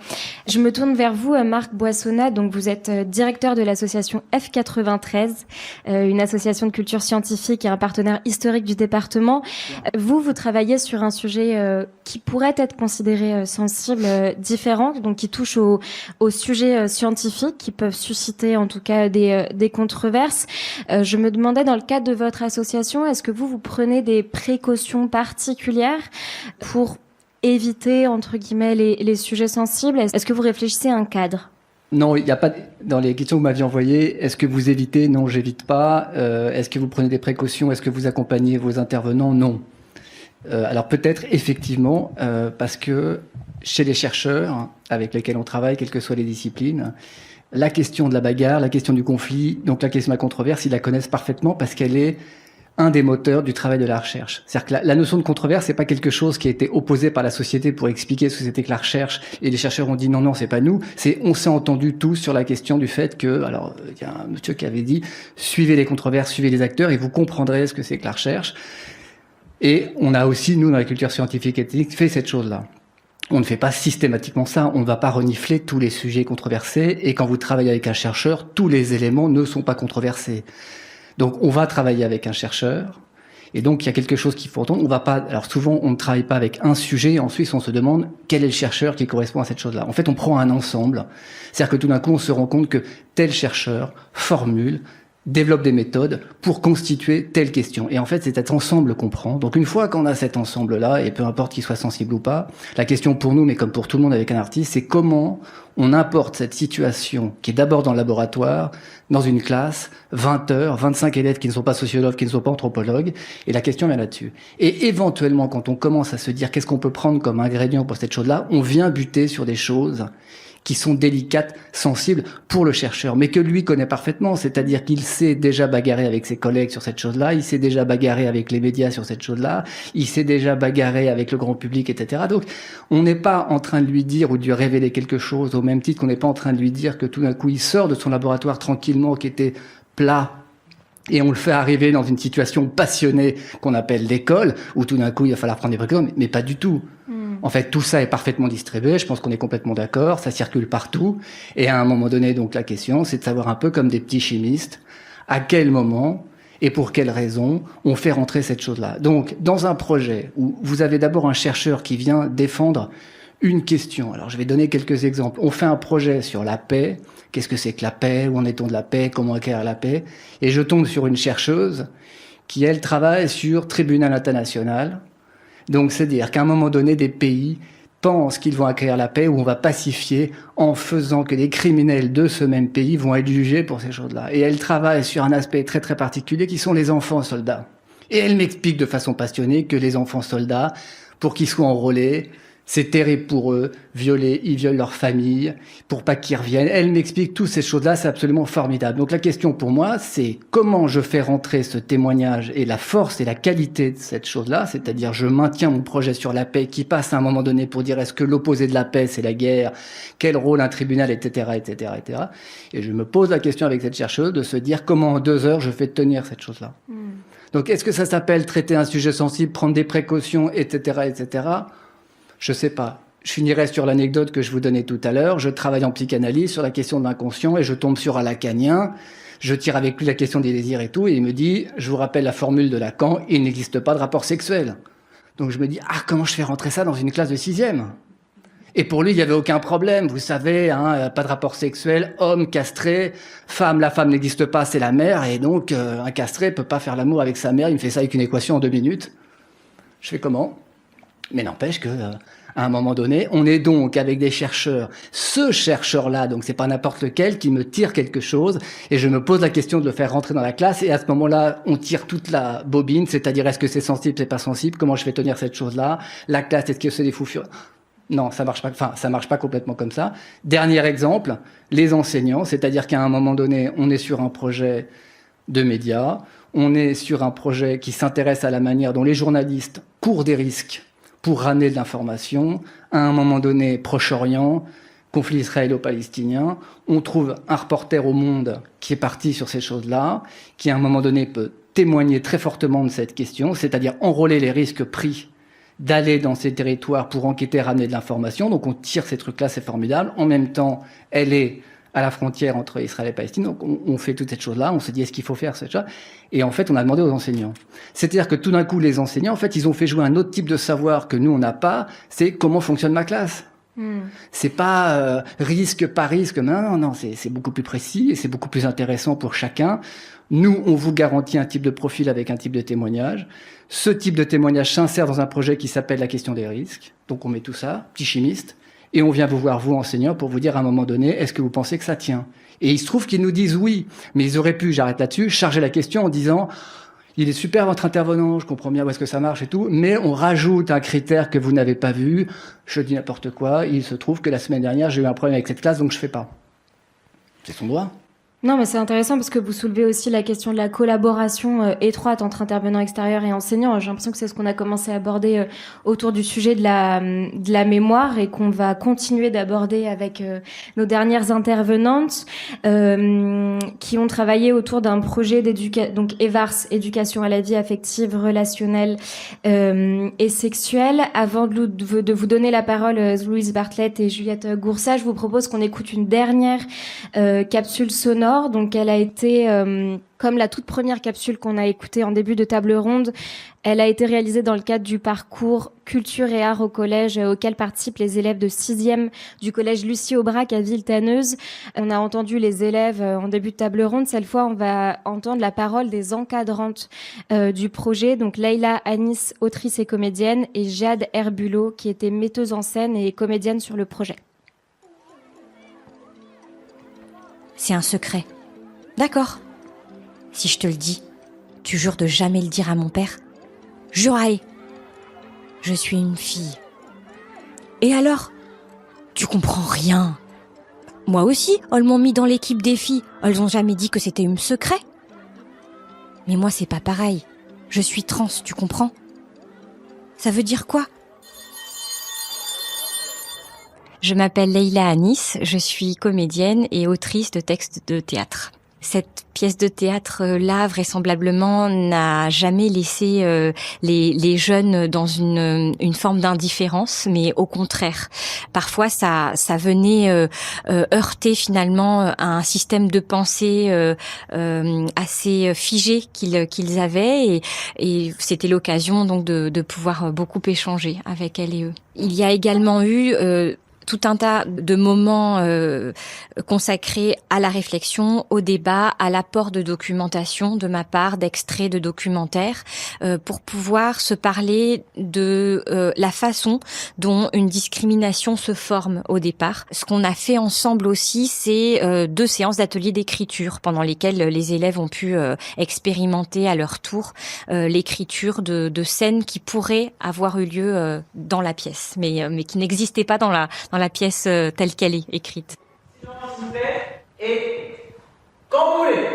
Je me tourne vers vous, Marc Boissonnat. Donc, vous êtes directeur de l'association F93, une association de culture scientifique et un partenaire historique du département. Vous travaillez sur un sujet qui pourrait être considéré sensible, différent, donc qui touche aux sujets scientifiques, qui peuvent susciter en tout cas des controverses. Je me demandais, dans le cadre de votre association, est-ce que vous prenez des précautions particulières pour éviter, entre guillemets, les sujets sensibles? Est-ce que vous réfléchissez à un cadre? Non, il n'y a pas, dans les questions que vous m'aviez envoyées, est-ce que vous évitez? Non, j'évite pas. Est-ce que vous prenez des précautions? Est-ce que vous accompagnez vos intervenants? Non. Alors peut-être effectivement, parce que chez les chercheurs avec lesquels on travaille, quelles que soient les disciplines, la question de la bagarre, la question du conflit, donc la question de la controverse, ils la connaissent parfaitement parce qu'elle est un des moteurs du travail de la recherche. C'est-à-dire que la notion de controverse, c'est pas quelque chose qui a été opposé par la société pour expliquer ce que c'était que la recherche, et les chercheurs ont dit non, c'est pas nous. On s'est entendu tous sur la question du fait que, alors, il y a un monsieur qui avait dit, suivez les controverses, suivez les acteurs, et vous comprendrez ce que c'est que la recherche. Et on a aussi, nous, dans la culture scientifique et éthique, fait cette chose-là. On ne fait pas systématiquement ça, on ne va pas renifler tous les sujets controversés, et quand vous travaillez avec un chercheur, tous les éléments ne sont pas controversés. Donc on va travailler avec un chercheur, et donc il y a quelque chose qu'il faut entendre. On va pas, alors souvent on ne travaille pas avec un sujet, et ensuite on se demande quel est le chercheur qui correspond à cette chose-là. En fait, on prend un ensemble, c'est-à-dire que tout d'un coup on se rend compte que tel chercheur formule, développe des méthodes pour constituer telle question. Et en fait, c'est cet ensemble qu'on prend. Donc une fois qu'on a cet ensemble-là, et peu importe qu'il soit sensible ou pas, la question pour nous, mais comme pour tout le monde avec un artiste, c'est comment on importe cette situation qui est d'abord dans le laboratoire, dans une classe, 20 heures, 25 élèves qui ne sont pas sociologues, qui ne sont pas anthropologues, et la question vient là-dessus. Et éventuellement, quand on commence à se dire qu'est-ce qu'on peut prendre comme ingrédient pour cette chose-là, on vient buter sur des choses qui sont délicates, sensibles pour le chercheur, mais que lui connaît parfaitement, c'est-à-dire qu'il s'est déjà bagarré avec ses collègues sur cette chose-là, il s'est déjà bagarré avec les médias sur cette chose-là, il s'est déjà bagarré avec le grand public, etc. Donc, on n'est pas en train de lui dire ou de lui révéler quelque chose, au même titre qu'on n'est pas en train de lui dire que tout d'un coup, il sort de son laboratoire tranquillement, qui était plat, et on le fait arriver dans une situation passionnée qu'on appelle l'école, où tout d'un coup, il va falloir prendre des précautions, mais pas du tout. En fait, tout ça est parfaitement distribué, je pense qu'on est complètement d'accord, ça circule partout, et à un moment donné, donc la question, c'est de savoir un peu comme des petits chimistes, à quel moment et pour quelles raisons on fait rentrer cette chose-là. Donc, dans un projet où vous avez d'abord un chercheur qui vient défendre une question, alors je vais donner quelques exemples. On fait un projet sur la paix, qu'est-ce que c'est que la paix, où en est-on de la paix, comment acquérir la paix, et je tombe sur une chercheuse qui, elle, travaille sur tribunal international. Donc, c'est-à-dire qu'à un moment donné, des pays pensent qu'ils vont acquérir la paix ou on va pacifier en faisant que les criminels de ce même pays vont être jugés pour ces choses-là. Et elle travaille sur un aspect très très particulier qui sont les enfants soldats. Et elle m'explique de façon passionnée que les enfants soldats, pour qu'ils soient enrôlés, C'est terrible pour eux, violés, ils violent leur famille, pour pas qu'ils reviennent. Elle m'explique toutes ces choses-là, c'est absolument formidable. Donc la question pour moi, c'est comment je fais rentrer ce témoignage et la force et la qualité de cette chose-là, c'est-à-dire je maintiens mon projet sur la paix qui passe à un moment donné pour dire est-ce que l'opposé de la paix c'est la guerre, quel rôle un tribunal, etc., etc., etc. Et je me pose la question avec cette chercheuse de se dire comment en 2 heures je fais tenir cette chose-là. Donc est-ce que ça s'appelle traiter un sujet sensible, prendre des précautions, etc., etc.? Je sais pas. Je finirai sur l'anecdote que je vous donnais tout à l'heure. Je travaille en psychanalyse sur la question de l'inconscient et je tombe sur un lacanien. Je tire avec lui la question des désirs et tout, et il me dit, je vous rappelle la formule de Lacan, il n'existe pas de rapport sexuel. Donc je me dis, comment je fais rentrer ça dans une classe de 6e? Et pour lui, il n'y avait aucun problème. Vous savez, pas de rapport sexuel, homme castré, femme, la femme n'existe pas, c'est la mère, et donc un castré peut pas faire l'amour avec sa mère, il me fait ça avec une équation en 2 minutes. Je fais comment? Mais n'empêche que, à un moment donné, on est donc avec des chercheurs. Ce chercheur-là, donc c'est pas n'importe lequel, qui me tire quelque chose, et je me pose la question de le faire rentrer dans la classe, et à ce moment-là, on tire toute la bobine, c'est-à-dire est-ce que c'est sensible, c'est pas sensible, comment je fais tenir cette chose-là, la classe, est-ce que c'est des fous furieux? Non, ça marche pas, ça marche pas complètement comme ça. Dernier exemple, les enseignants, c'est-à-dire qu'à un moment donné, on est sur un projet de médias, on est sur un projet qui s'intéresse à la manière dont les journalistes courent des risques pour ramener de l'information. À un moment donné, Proche-Orient, conflit israélo-palestinien, on trouve un reporter au Monde qui est parti sur ces choses-là, qui à un moment donné peut témoigner très fortement de cette question, c'est-à-dire enrôler les risques pris d'aller dans ces territoires pour enquêter, ramener de l'information. Donc on tire ces trucs-là, c'est formidable. En même temps, elle est à la frontière entre Israël et Palestine. Donc on fait toute cette chose-là, on se dit est-ce qu'il faut faire cette chose? Et en fait, on a demandé aux enseignants. C'est-à-dire que tout d'un coup, les enseignants, en fait, ils ont fait jouer un autre type de savoir que nous, on n'a pas, c'est comment fonctionne ma classe. C'est pas risque par risque, non, c'est beaucoup plus précis et c'est beaucoup plus intéressant pour chacun. Nous, on vous garantit un type de profil avec un type de témoignage. Ce type de témoignage s'insère dans un projet qui s'appelle la question des risques. Donc on met tout ça, petit chimiste, et on vient vous voir, vous enseignants, pour vous dire à un moment donné, est-ce que vous pensez que ça tient? Et il se trouve qu'ils nous disent oui, mais ils auraient pu, j'arrête là-dessus, charger la question en disant il est super votre intervenant, je comprends bien où est-ce que ça marche et tout, mais on rajoute un critère que vous n'avez pas vu, je dis n'importe quoi, il se trouve que la semaine dernière j'ai eu un problème avec cette classe donc je fais pas. C'est son droit. Non, mais c'est intéressant parce que vous soulevez aussi la question de la collaboration étroite entre intervenants extérieurs et enseignants. J'ai l'impression que c'est ce qu'on a commencé à aborder autour du sujet de la mémoire et qu'on va continuer d'aborder avec nos dernières intervenantes qui ont travaillé autour d'un projet donc EVARS, éducation à la vie affective, relationnelle et sexuelle. Avant de vous donner la parole, Louise Bartlett et Juliette Goursat, je vous propose qu'on écoute une dernière capsule sonore. Donc elle a été, comme la toute première capsule qu'on a écoutée en début de table ronde, elle a été réalisée dans le cadre du parcours Culture et Art au collège auquel participent les élèves de 6e du collège Lucie Aubrac à Villetaneuse. On a entendu les élèves en début de table ronde. Cette fois, on va entendre la parole des encadrantes du projet. Donc Leïla Anis, autrice et comédienne, et Jade Herbulot, qui était metteuse en scène et comédienne sur le projet. C'est un secret. D'accord. Si je te le dis, tu jures de jamais le dire à mon père? Jure, allez. Je suis une fille. Et alors? Tu comprends rien. Moi aussi, elles m'ont mis dans l'équipe des filles. Elles ont jamais dit que c'était un secret. Mais moi, c'est pas pareil. Je suis trans, tu comprends? Ça veut dire quoi? Je m'appelle Leïla Anis, je suis comédienne et autrice de textes de théâtre. Cette pièce de théâtre-là, vraisemblablement, n'a jamais laissé les jeunes dans une forme d'indifférence, mais au contraire. Parfois, ça venait heurter finalement un système de pensée assez figé qu'ils avaient, et c'était l'occasion donc de pouvoir beaucoup échanger avec elles et eux. Il y a également eu tout un tas de moments consacrés à la réflexion, au débat, à l'apport de documentation de ma part, d'extraits de documentaires, pour pouvoir se parler de la façon dont une discrimination se forme au départ. Ce qu'on a fait ensemble aussi, c'est 2 séances d'ateliers d'écriture pendant lesquelles les élèves ont pu expérimenter à leur tour l'écriture de scènes qui pourraient avoir eu lieu dans la pièce, mais qui n'existaient pas dans la pièce telle qu'elle est écrite. Et quand vous voulez.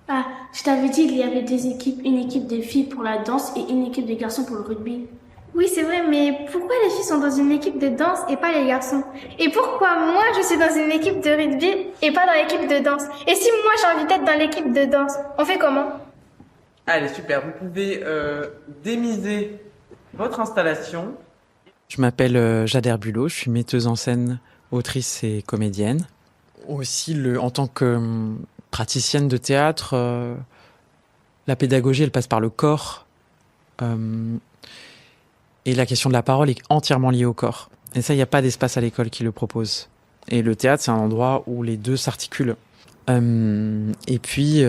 Ah, je t'avais dit qu'il y avait 2 équipes, une équipe de filles pour la danse et une équipe de garçons pour le rugby. Oui, c'est vrai, mais pourquoi les filles sont dans une équipe de danse et pas les garçons? Et pourquoi moi je suis dans une équipe de rugby et pas dans l'équipe de danse? Et si moi j'ai envie d'être dans l'équipe de danse, on fait comment? Allez, super, vous pouvez démiser votre installation. Je m'appelle Jader Bulot, je suis metteuse en scène, autrice et comédienne. Aussi, en tant que praticienne de théâtre, la pédagogie, elle passe par le corps. Et la question de la parole est entièrement liée au corps. Et ça, il n'y a pas d'espace à l'école qui le propose. Et le théâtre, c'est un endroit où les deux s'articulent. Et puis,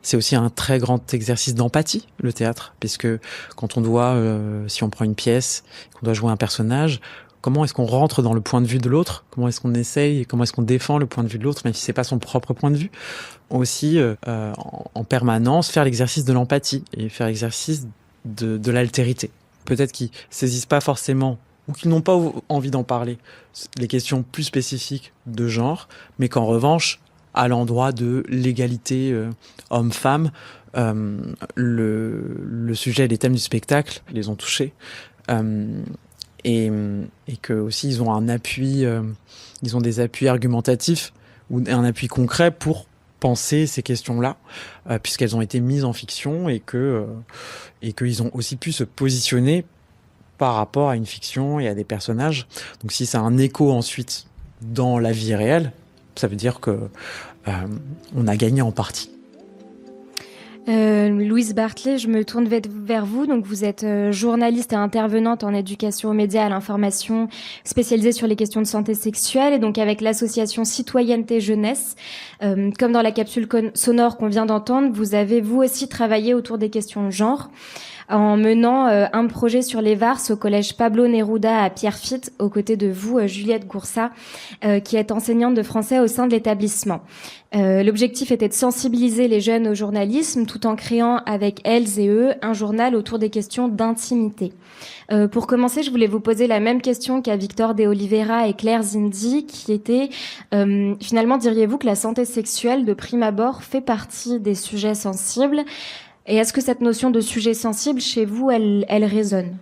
c'est aussi un très grand exercice d'empathie, le théâtre. Puisque quand on doit, si on prend une pièce, qu'on doit jouer un personnage, comment est-ce qu'on rentre dans le point de vue de l'autre? Comment est-ce qu'on essaye? Comment est-ce qu'on défend le point de vue de l'autre, même si c'est pas son propre point de vue? Aussi, en permanence, faire l'exercice de l'empathie et faire l'exercice de l'altérité. Peut-être qu'ils saisissent pas forcément ou qu'ils n'ont pas envie d'en parler, les questions plus spécifiques de genre, mais qu'en revanche, à l'endroit de l'égalité homme-femme, le sujet et les thèmes du spectacle les ont touchés. Et que aussi ils ont un appui, ils ont des appuis argumentatifs ou un appui concret pour penser ces questions-là, puisqu'elles ont été mises en fiction et qu'ils ont aussi pu se positionner par rapport à une fiction et à des personnages. Donc si ça a un écho ensuite dans la vie réelle, ça veut dire que on a gagné en partie. Louise Bartlet, je me tourne vers vous. Donc, vous êtes journaliste et intervenante en éducation aux médias et à l'information, spécialisée sur les questions de santé sexuelle, et donc avec l'association Citoyenneté Jeunesse. Comme dans la capsule sonore qu'on vient d'entendre, vous avez vous aussi travaillé autour des questions de genre, en menant un projet sur les VARS au collège Pablo Neruda à Pierrefitte, aux côtés de vous, Juliette Goursat, qui est enseignante de français au sein de l'établissement. L'objectif était de sensibiliser les jeunes au journalisme tout en créant avec elles et eux un journal autour des questions d'intimité. Pour commencer, je voulais vous poser la même question qu'à Victor de Oliveira et Claire Zindi, qui était finalement, diriez-vous que la santé sexuelle de prime abord fait partie des sujets sensibles? Et est-ce que cette notion de sujet sensible, chez vous, elle résonne?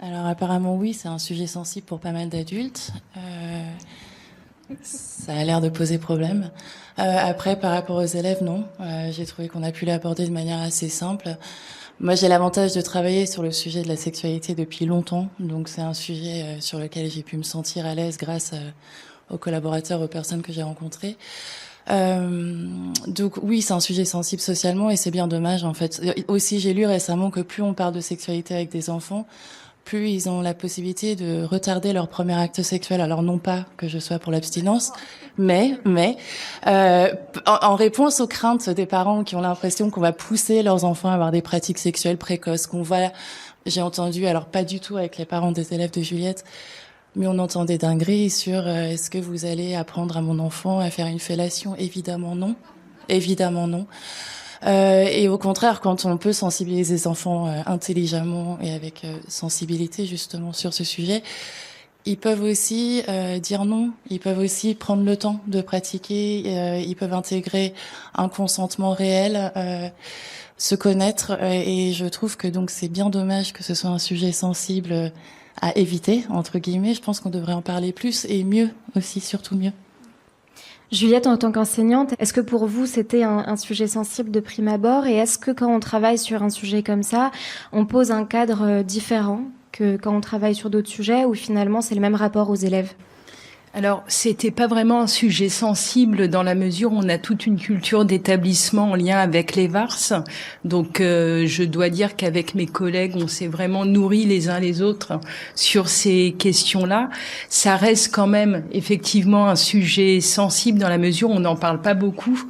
Alors apparemment oui, c'est un sujet sensible pour pas mal d'adultes. Ça a l'air de poser problème. Après, par rapport aux élèves, non. J'ai trouvé qu'on a pu l'aborder de manière assez simple. Moi, j'ai l'avantage de travailler sur le sujet de la sexualité depuis longtemps, donc c'est un sujet sur lequel j'ai pu me sentir à l'aise grâce aux collaborateurs, aux personnes que j'ai rencontrées. Donc oui, c'est un sujet sensible socialement et c'est bien dommage en fait. Aussi, j'ai lu récemment que plus on parle de sexualité avec des enfants, plus ils ont la possibilité de retarder leur premier acte sexuel. Alors non pas que je sois pour l'abstinence, mais en réponse aux craintes des parents qui ont l'impression qu'on va pousser leurs enfants à avoir des pratiques sexuelles précoces, j'ai entendu, alors pas du tout avec les parents des élèves de Juliette, mais on entend des dingueries sur est-ce que vous allez apprendre à mon enfant à faire une fellation? Évidemment non. Évidemment non. Et au contraire, quand on peut sensibiliser les enfants intelligemment et avec sensibilité justement sur ce sujet, ils peuvent aussi dire non, ils peuvent aussi prendre le temps de pratiquer, ils peuvent intégrer un consentement réel, se connaître, et je trouve que donc c'est bien dommage que ce soit un sujet sensible à éviter, entre guillemets. Je pense qu'on devrait en parler plus et mieux aussi, surtout mieux. Juliette, en tant qu'enseignante, est-ce que pour vous c'était un sujet sensible de prime abord, et est-ce que quand on travaille sur un sujet comme ça, on pose un cadre différent que quand on travaille sur d'autres sujets, ou finalement c'est le même rapport aux élèves? Alors, c'était pas vraiment un sujet sensible dans la mesure où on a toute une culture d'établissement en lien avec les VARS. Donc, je dois dire qu'avec mes collègues, on s'est vraiment nourris les uns les autres sur ces questions-là. Ça reste quand même effectivement un sujet sensible dans la mesure où on n'en parle pas beaucoup.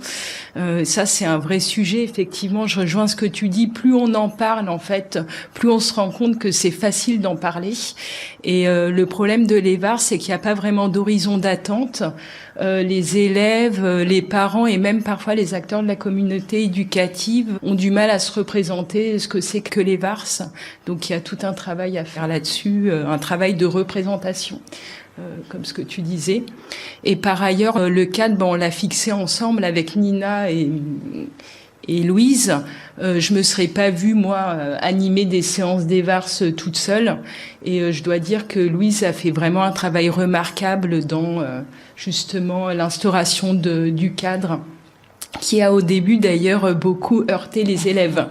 Ça, c'est un vrai sujet. Effectivement, je rejoins ce que tu dis. Plus on en parle, en fait, plus on se rend compte que c'est facile d'en parler. Et le problème de l'EVAR, c'est qu'il n'y a pas vraiment d'horizon d'attente. Les élèves, les parents et même parfois les acteurs de la communauté éducative ont du mal à se représenter ce que c'est que les VARS. Donc il y a tout un travail à faire là-dessus, un travail de représentation. Comme ce que tu disais. Et par ailleurs, le cadre, on l'a fixé ensemble avec Nina et Louise. Je me serais pas vue, moi, animer des séances d'EVARS toute seule. Et je dois dire que Louise a fait vraiment un travail remarquable dans, justement, l'instauration du cadre, qui a au début d'ailleurs beaucoup heurté les élèves.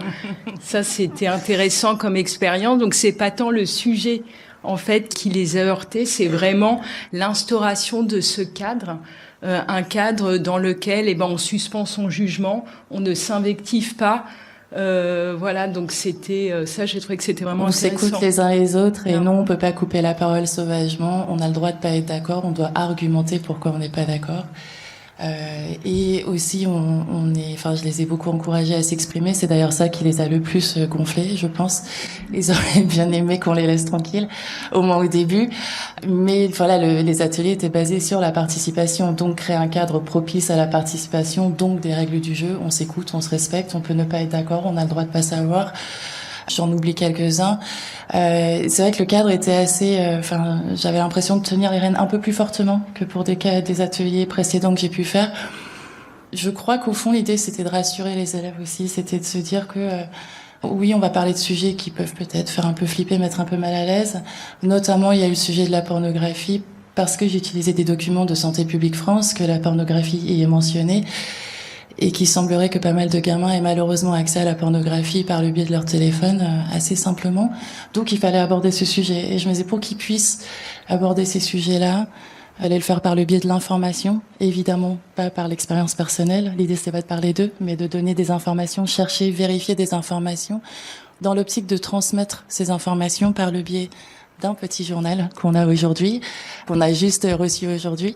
Ça, c'était intéressant comme expérience. Donc, c'est pas tant le sujet en fait, qui les a heurtés, c'est vraiment l'instauration de ce cadre, un cadre dans lequel, on suspend son jugement, on ne s'invective pas. Voilà, donc c'était ça, j'ai trouvé que c'était vraiment intéressant. On s'écoute les uns les autres et non, on peut pas couper la parole sauvagement. On a le droit de pas être d'accord, on doit argumenter pourquoi on n'est pas d'accord. Et aussi, je les ai beaucoup encouragés à s'exprimer. C'est d'ailleurs ça qui les a le plus gonflés, je pense. Ils auraient bien aimé qu'on les laisse tranquilles, au moins au début. Mais voilà, les ateliers étaient basés sur la participation, donc créer un cadre propice à la participation, donc des règles du jeu. On s'écoute, on se respecte, on peut ne pas être d'accord, on a le droit de pas savoir. J'en oublie quelques-uns. C'est vrai que le cadre était assez... j'avais l'impression de tenir les rênes un peu plus fortement que pour des ateliers précédents que j'ai pu faire. Je crois qu'au fond, l'idée, c'était de rassurer les élèves aussi. C'était de se dire que... oui, on va parler de sujets qui peuvent peut-être faire un peu flipper, mettre un peu mal à l'aise. Notamment, il y a eu le sujet de la pornographie, parce que j'ai utilisé des documents de Santé publique France, que la pornographie y est mentionnée, et qu'il semblerait que pas mal de gamins aient malheureusement accès à la pornographie par le biais de leur téléphone, assez simplement. Donc il fallait aborder ce sujet. Et je me disais, pour qu'ils puissent aborder ces sujets-là, il fallait le faire par le biais de l'information, évidemment pas par l'expérience personnelle. L'idée, c'était pas de parler d'eux, mais de donner des informations, chercher, vérifier des informations, dans l'optique de transmettre ces informations par le biais d'un petit journal qu'on a aujourd'hui, qu'on a juste reçu aujourd'hui.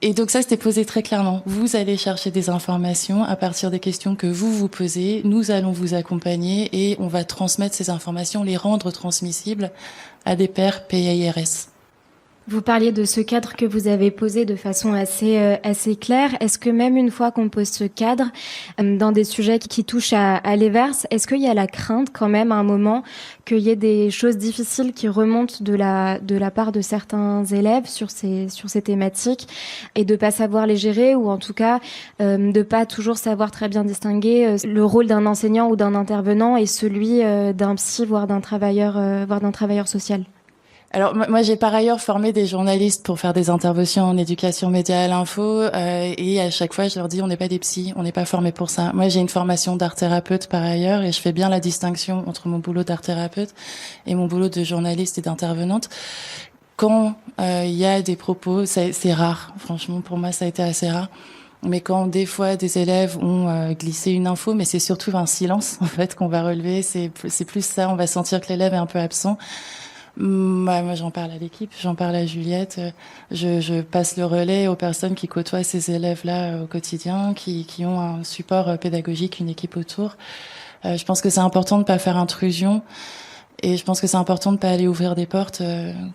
Et donc ça, c'était posé très clairement. Vous allez chercher des informations à partir des questions que vous vous posez. Nous allons vous accompagner et on va transmettre ces informations, les rendre transmissibles à des pairs PAIRS. Vous parliez de ce cadre que vous avez posé de façon assez claire. Est-ce que même une fois qu'on pose ce cadre dans des sujets qui touchent à l'EVARS, est-ce qu'il y a la crainte quand même à un moment qu'il y ait des choses difficiles qui remontent de la part de certains élèves sur ces thématiques et de pas savoir les gérer, ou en tout cas de pas toujours savoir très bien distinguer le rôle d'un enseignant ou d'un intervenant et celui d'un psy, voire d'un travailleur social? Alors moi j'ai par ailleurs formé des journalistes pour faire des interventions en éducation média à l'info et à chaque fois je leur dis on n'est pas des psys, on n'est pas formés pour ça. Moi j'ai une formation d'art thérapeute par ailleurs et je fais bien la distinction entre mon boulot d'art thérapeute et mon boulot de journaliste et d'intervenante. Quand il y a des propos, c'est rare, franchement pour moi ça a été assez rare. Mais quand des fois des élèves ont glissé une info, mais c'est surtout un silence en fait qu'on va relever, c'est plus ça, on va sentir que l'élève est un peu absent. Moi, j'en parle à l'équipe, j'en parle à Juliette. Je passe le relais aux personnes qui côtoient ces élèves-là au quotidien, qui ont un support pédagogique, une équipe autour. Je pense que c'est important de pas faire intrusion, et je pense que c'est important de pas aller ouvrir des portes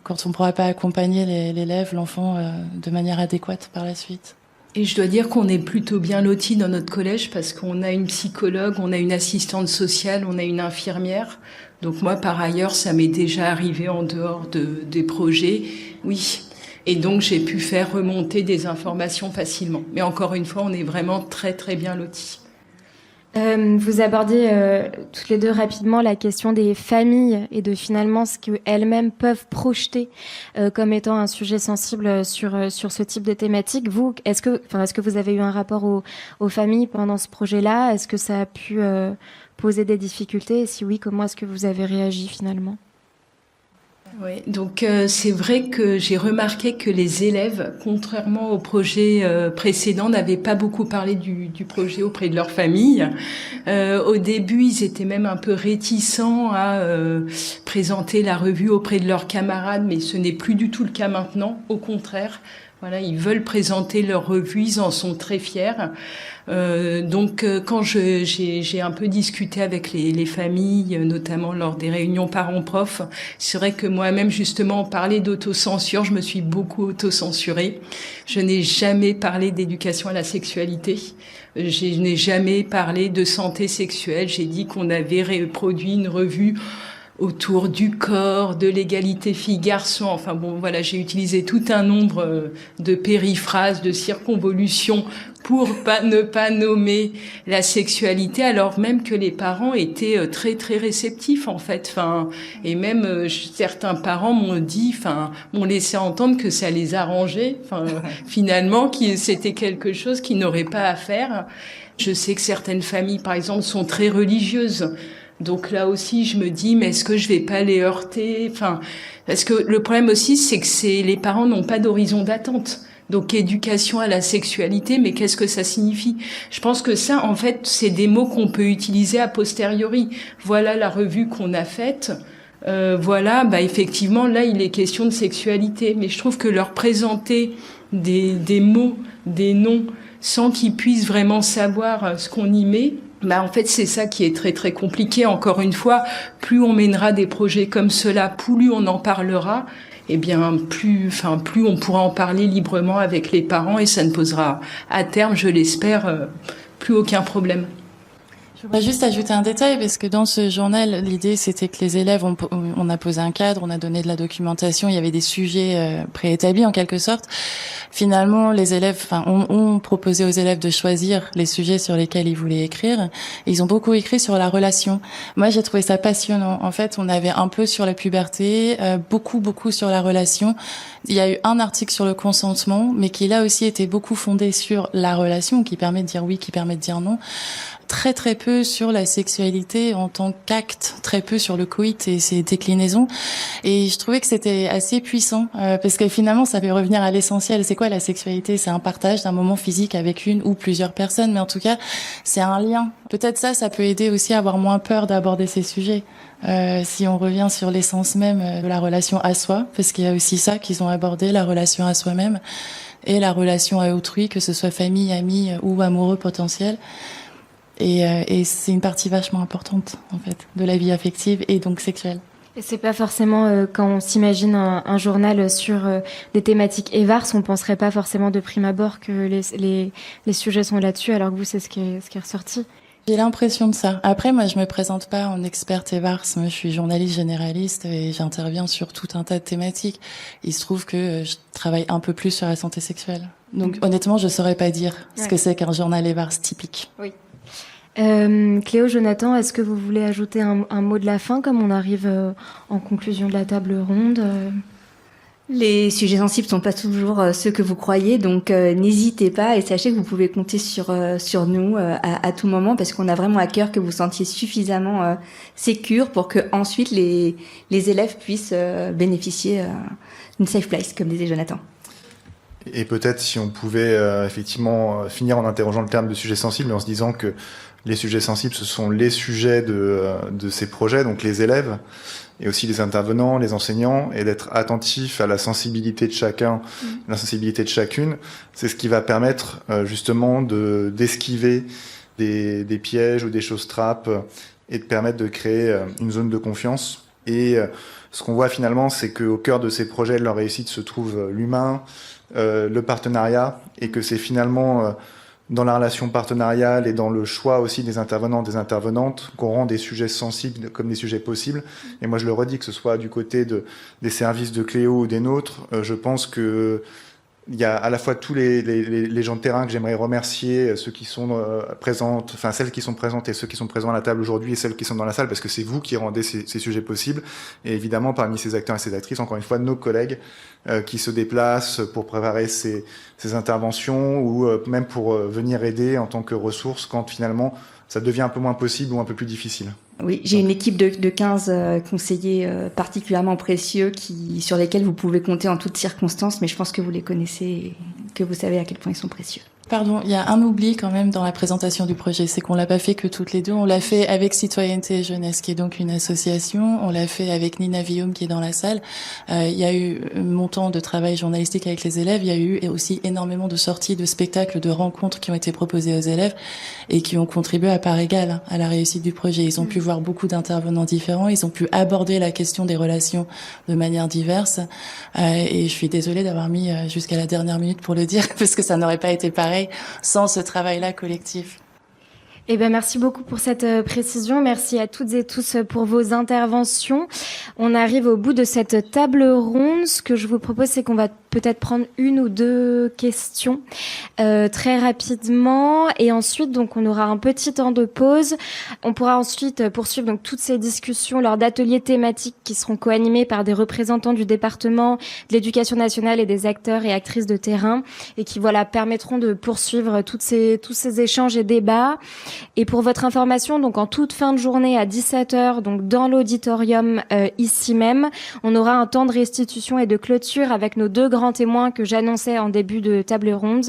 quand on pourra pas accompagner l'élève, l'enfant, de manière adéquate par la suite. Et je dois dire qu'on est plutôt bien lotis dans notre collège parce qu'on a une psychologue, on a une assistante sociale, on a une infirmière. Donc moi, par ailleurs, ça m'est déjà arrivé en dehors des projets, oui. Et donc, j'ai pu faire remonter des informations facilement. Mais encore une fois, on est vraiment très, très bien lotis. Vous abordiez toutes les deux rapidement la question des familles et de finalement ce qu'elles-mêmes peuvent projeter comme étant un sujet sensible sur ce type de thématique. Vous, est-ce que vous avez eu un rapport aux familles pendant ce projet-là? Est-ce que ça a pu poser des difficultés? Et si oui, comment est-ce que vous avez réagi finalement? Oui, donc c'est vrai que j'ai remarqué que les élèves, contrairement au projet précédent, n'avaient pas beaucoup parlé du projet auprès de leur famille. Au début, ils étaient même un peu réticents à présenter la revue auprès de leurs camarades, mais ce n'est plus du tout le cas maintenant, au contraire. Voilà, ils veulent présenter leur revue, ils en sont très fiers. Donc, quand j'ai un peu discuté avec les familles, notamment lors des réunions parents-profs, c'est vrai que moi-même, justement, parler d'autocensure, je me suis beaucoup autocensurée. Je n'ai jamais parlé d'éducation à la sexualité. Je n'ai jamais parlé de santé sexuelle. J'ai dit qu'on avait produit une revue autour du corps, de l'égalité filles-garçons. Enfin bon, voilà, j'ai utilisé tout un nombre de périphrases, de circonvolutions pour ne pas nommer la sexualité, alors même que les parents étaient très très réceptifs en fait. Enfin, et même certains parents m'ont laissé entendre que ça les arrangeait. Enfin, finalement, c'était quelque chose qu'ils n'auraient pas à faire. Je sais que certaines familles, par exemple, sont très religieuses. Donc là aussi, je me dis, mais est-ce que je vais pas les heurter? Enfin, parce que le problème aussi, c'est que les parents n'ont pas d'horizon d'attente. Donc, éducation à la sexualité, mais qu'est-ce que ça signifie? Je pense que ça, en fait, c'est des mots qu'on peut utiliser a posteriori. Voilà la revue qu'on a faite. Voilà, effectivement, là, il est question de sexualité. Mais je trouve que leur présenter des mots, des noms, sans qu'ils puissent vraiment savoir ce qu'on y met, en fait, c'est ça qui est très très compliqué. Encore une fois, plus on mènera des projets comme cela, plus on en parlera, et bien plus on pourra en parler librement avec les parents et ça ne posera à terme, je l'espère, plus aucun problème. Je voudrais juste ajouter un détail parce que dans ce journal, l'idée c'était que les élèves, on a posé un cadre, on a donné de la documentation, il y avait des sujets préétablis en quelque sorte. Finalement, les élèves, on proposé aux élèves de choisir les sujets sur lesquels ils voulaient écrire. Et ils ont beaucoup écrit sur la relation. Moi, j'ai trouvé ça passionnant. En fait, on avait un peu sur la puberté, beaucoup sur la relation. Il y a eu un article sur le consentement, mais qui là aussi était beaucoup fondé sur la relation, qui permet de dire oui, qui permet de dire non. Très très peu sur la sexualité en tant qu'acte, très peu sur le coït et ses déclinaisons. Et je trouvais que c'était assez puissant parce que finalement ça peut revenir à l'essentiel. C'est quoi la sexualité? C'est un partage d'un moment physique avec une ou plusieurs personnes, mais en tout cas c'est un lien. Peut-être ça peut aider aussi à avoir moins peur d'aborder ces sujets. Si on revient sur l'essence même de la relation à soi, parce qu'il y a aussi ça qu'ils ont abordé, la relation à soi-même et la relation à autrui, que ce soit famille, amis ou amoureux potentiel. Et c'est une partie vachement importante, en fait, de la vie affective et donc sexuelle. Et c'est pas forcément, quand on s'imagine un journal sur des thématiques EVARS, on penserait pas forcément de prime abord que les sujets sont là-dessus, alors que vous, c'est ce qui est ressorti. J'ai l'impression de ça. Après, moi, je me présente pas en experte EVARS. Moi, je suis journaliste généraliste et j'interviens sur tout un tas de thématiques. Il se trouve que je travaille un peu plus sur la santé sexuelle. Donc, honnêtement, je saurais pas dire ce que c'est qu'un journal EVARS typique. Oui. Cléo, Jonathan, est-ce que vous voulez ajouter un mot de la fin, comme on arrive en conclusion de la table ronde Les sujets sensibles sont pas toujours ceux que vous croyez, donc n'hésitez pas et sachez que vous pouvez compter sur nous à tout moment, parce qu'on a vraiment à cœur que vous sentiez suffisamment sécure pour que ensuite les élèves puissent bénéficier d'une safe place, comme disait Jonathan. Et peut-être si on pouvait effectivement finir en interrogeant le terme de sujet sensible, mais en se disant que les sujets sensibles, ce sont les sujets de ces projets, donc les élèves, et aussi les intervenants, les enseignants, et d'être attentif à la sensibilité de chacun, la sensibilité de chacune. C'est ce qui va permettre justement d'esquiver des pièges ou des choses trappes et de permettre de créer une zone de confiance. Et ce qu'on voit finalement, c'est qu'au cœur de ces projets, de leur réussite se trouve l'humain, le partenariat, et que c'est finalement dans la relation partenariale et dans le choix aussi des intervenants, des intervenantes, qu'on rend des sujets sensibles comme des sujets possibles. Et moi je le redis, que ce soit du côté des services de Cléo ou des nôtres, je pense que il y a à la fois tous les gens de terrain que j'aimerais remercier, ceux qui sont présentes, enfin celles qui sont présentes et ceux qui sont présents à la table aujourd'hui et celles qui sont dans la salle, parce que c'est vous qui rendez ces sujets possibles. Et évidemment, parmi ces acteurs et ces actrices, encore une fois, nos collègues qui se déplacent pour préparer ces interventions ou même pour venir aider en tant que ressources quand finalement ça devient un peu moins possible ou un peu plus difficile. Oui, j'ai une équipe de 15 conseillers particulièrement précieux sur lesquels vous pouvez compter en toutes circonstances, mais je pense que vous les connaissez et que vous savez à quel point ils sont précieux. Pardon, il y a un oubli quand même dans la présentation du projet, c'est qu'on l'a pas fait que toutes les deux, on l'a fait avec Citoyenneté et Jeunesse, qui est donc une association, on l'a fait avec Nina Villaume qui est dans la salle. Il y a eu mon temps de travail journalistique avec les élèves, il y a eu aussi énormément de sorties, de spectacles, de rencontres qui ont été proposées aux élèves et qui ont contribué à part égale à la réussite du projet. Ils ont pu voir beaucoup d'intervenants différents, ils ont pu aborder la question des relations de manière diverse et je suis désolée d'avoir mis jusqu'à la dernière minute pour le dire parce que ça n'aurait pas été pareil sans ce travail-là collectif. Eh ben, merci beaucoup pour cette précision. Merci à toutes et tous pour vos interventions. On arrive au bout de cette table ronde. Ce que je vous propose, c'est qu'on va peut-être prendre une ou deux questions très rapidement, et ensuite donc on aura un petit temps de pause. On pourra ensuite poursuivre donc toutes ces discussions lors d'ateliers thématiques qui seront co-animés par des représentants du département, de l'Éducation nationale et des acteurs et actrices de terrain, et qui permettront de poursuivre tous ces échanges et débats. Et pour votre information, donc en toute fin de journée à 17h, donc dans l'auditorium ici même, on aura un temps de restitution et de clôture avec nos deux grands témoins que j'annonçais en début de table ronde,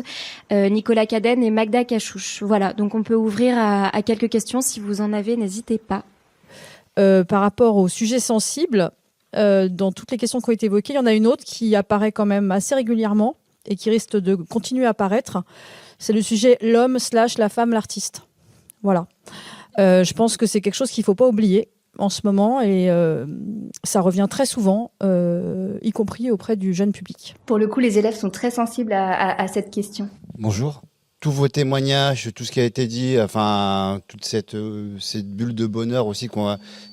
Nicolas Cadenne et Magda Cachouche. Voilà, donc on peut ouvrir à quelques questions si vous en avez, n'hésitez pas. Par rapport au sujet sensible, dans toutes les questions qui ont été évoquées, il y en a une autre qui apparaît quand même assez régulièrement et qui risque de continuer à apparaître. C'est le sujet l'homme / la femme, l'artiste. Voilà. Je pense que c'est quelque chose qu'il ne faut pas oublier en ce moment et ça revient très souvent, y compris auprès du jeune public. Pour le coup, les élèves sont très sensibles à cette question. Bonjour. Tous vos témoignages, tout ce qui a été dit, enfin toute cette bulle de bonheur aussi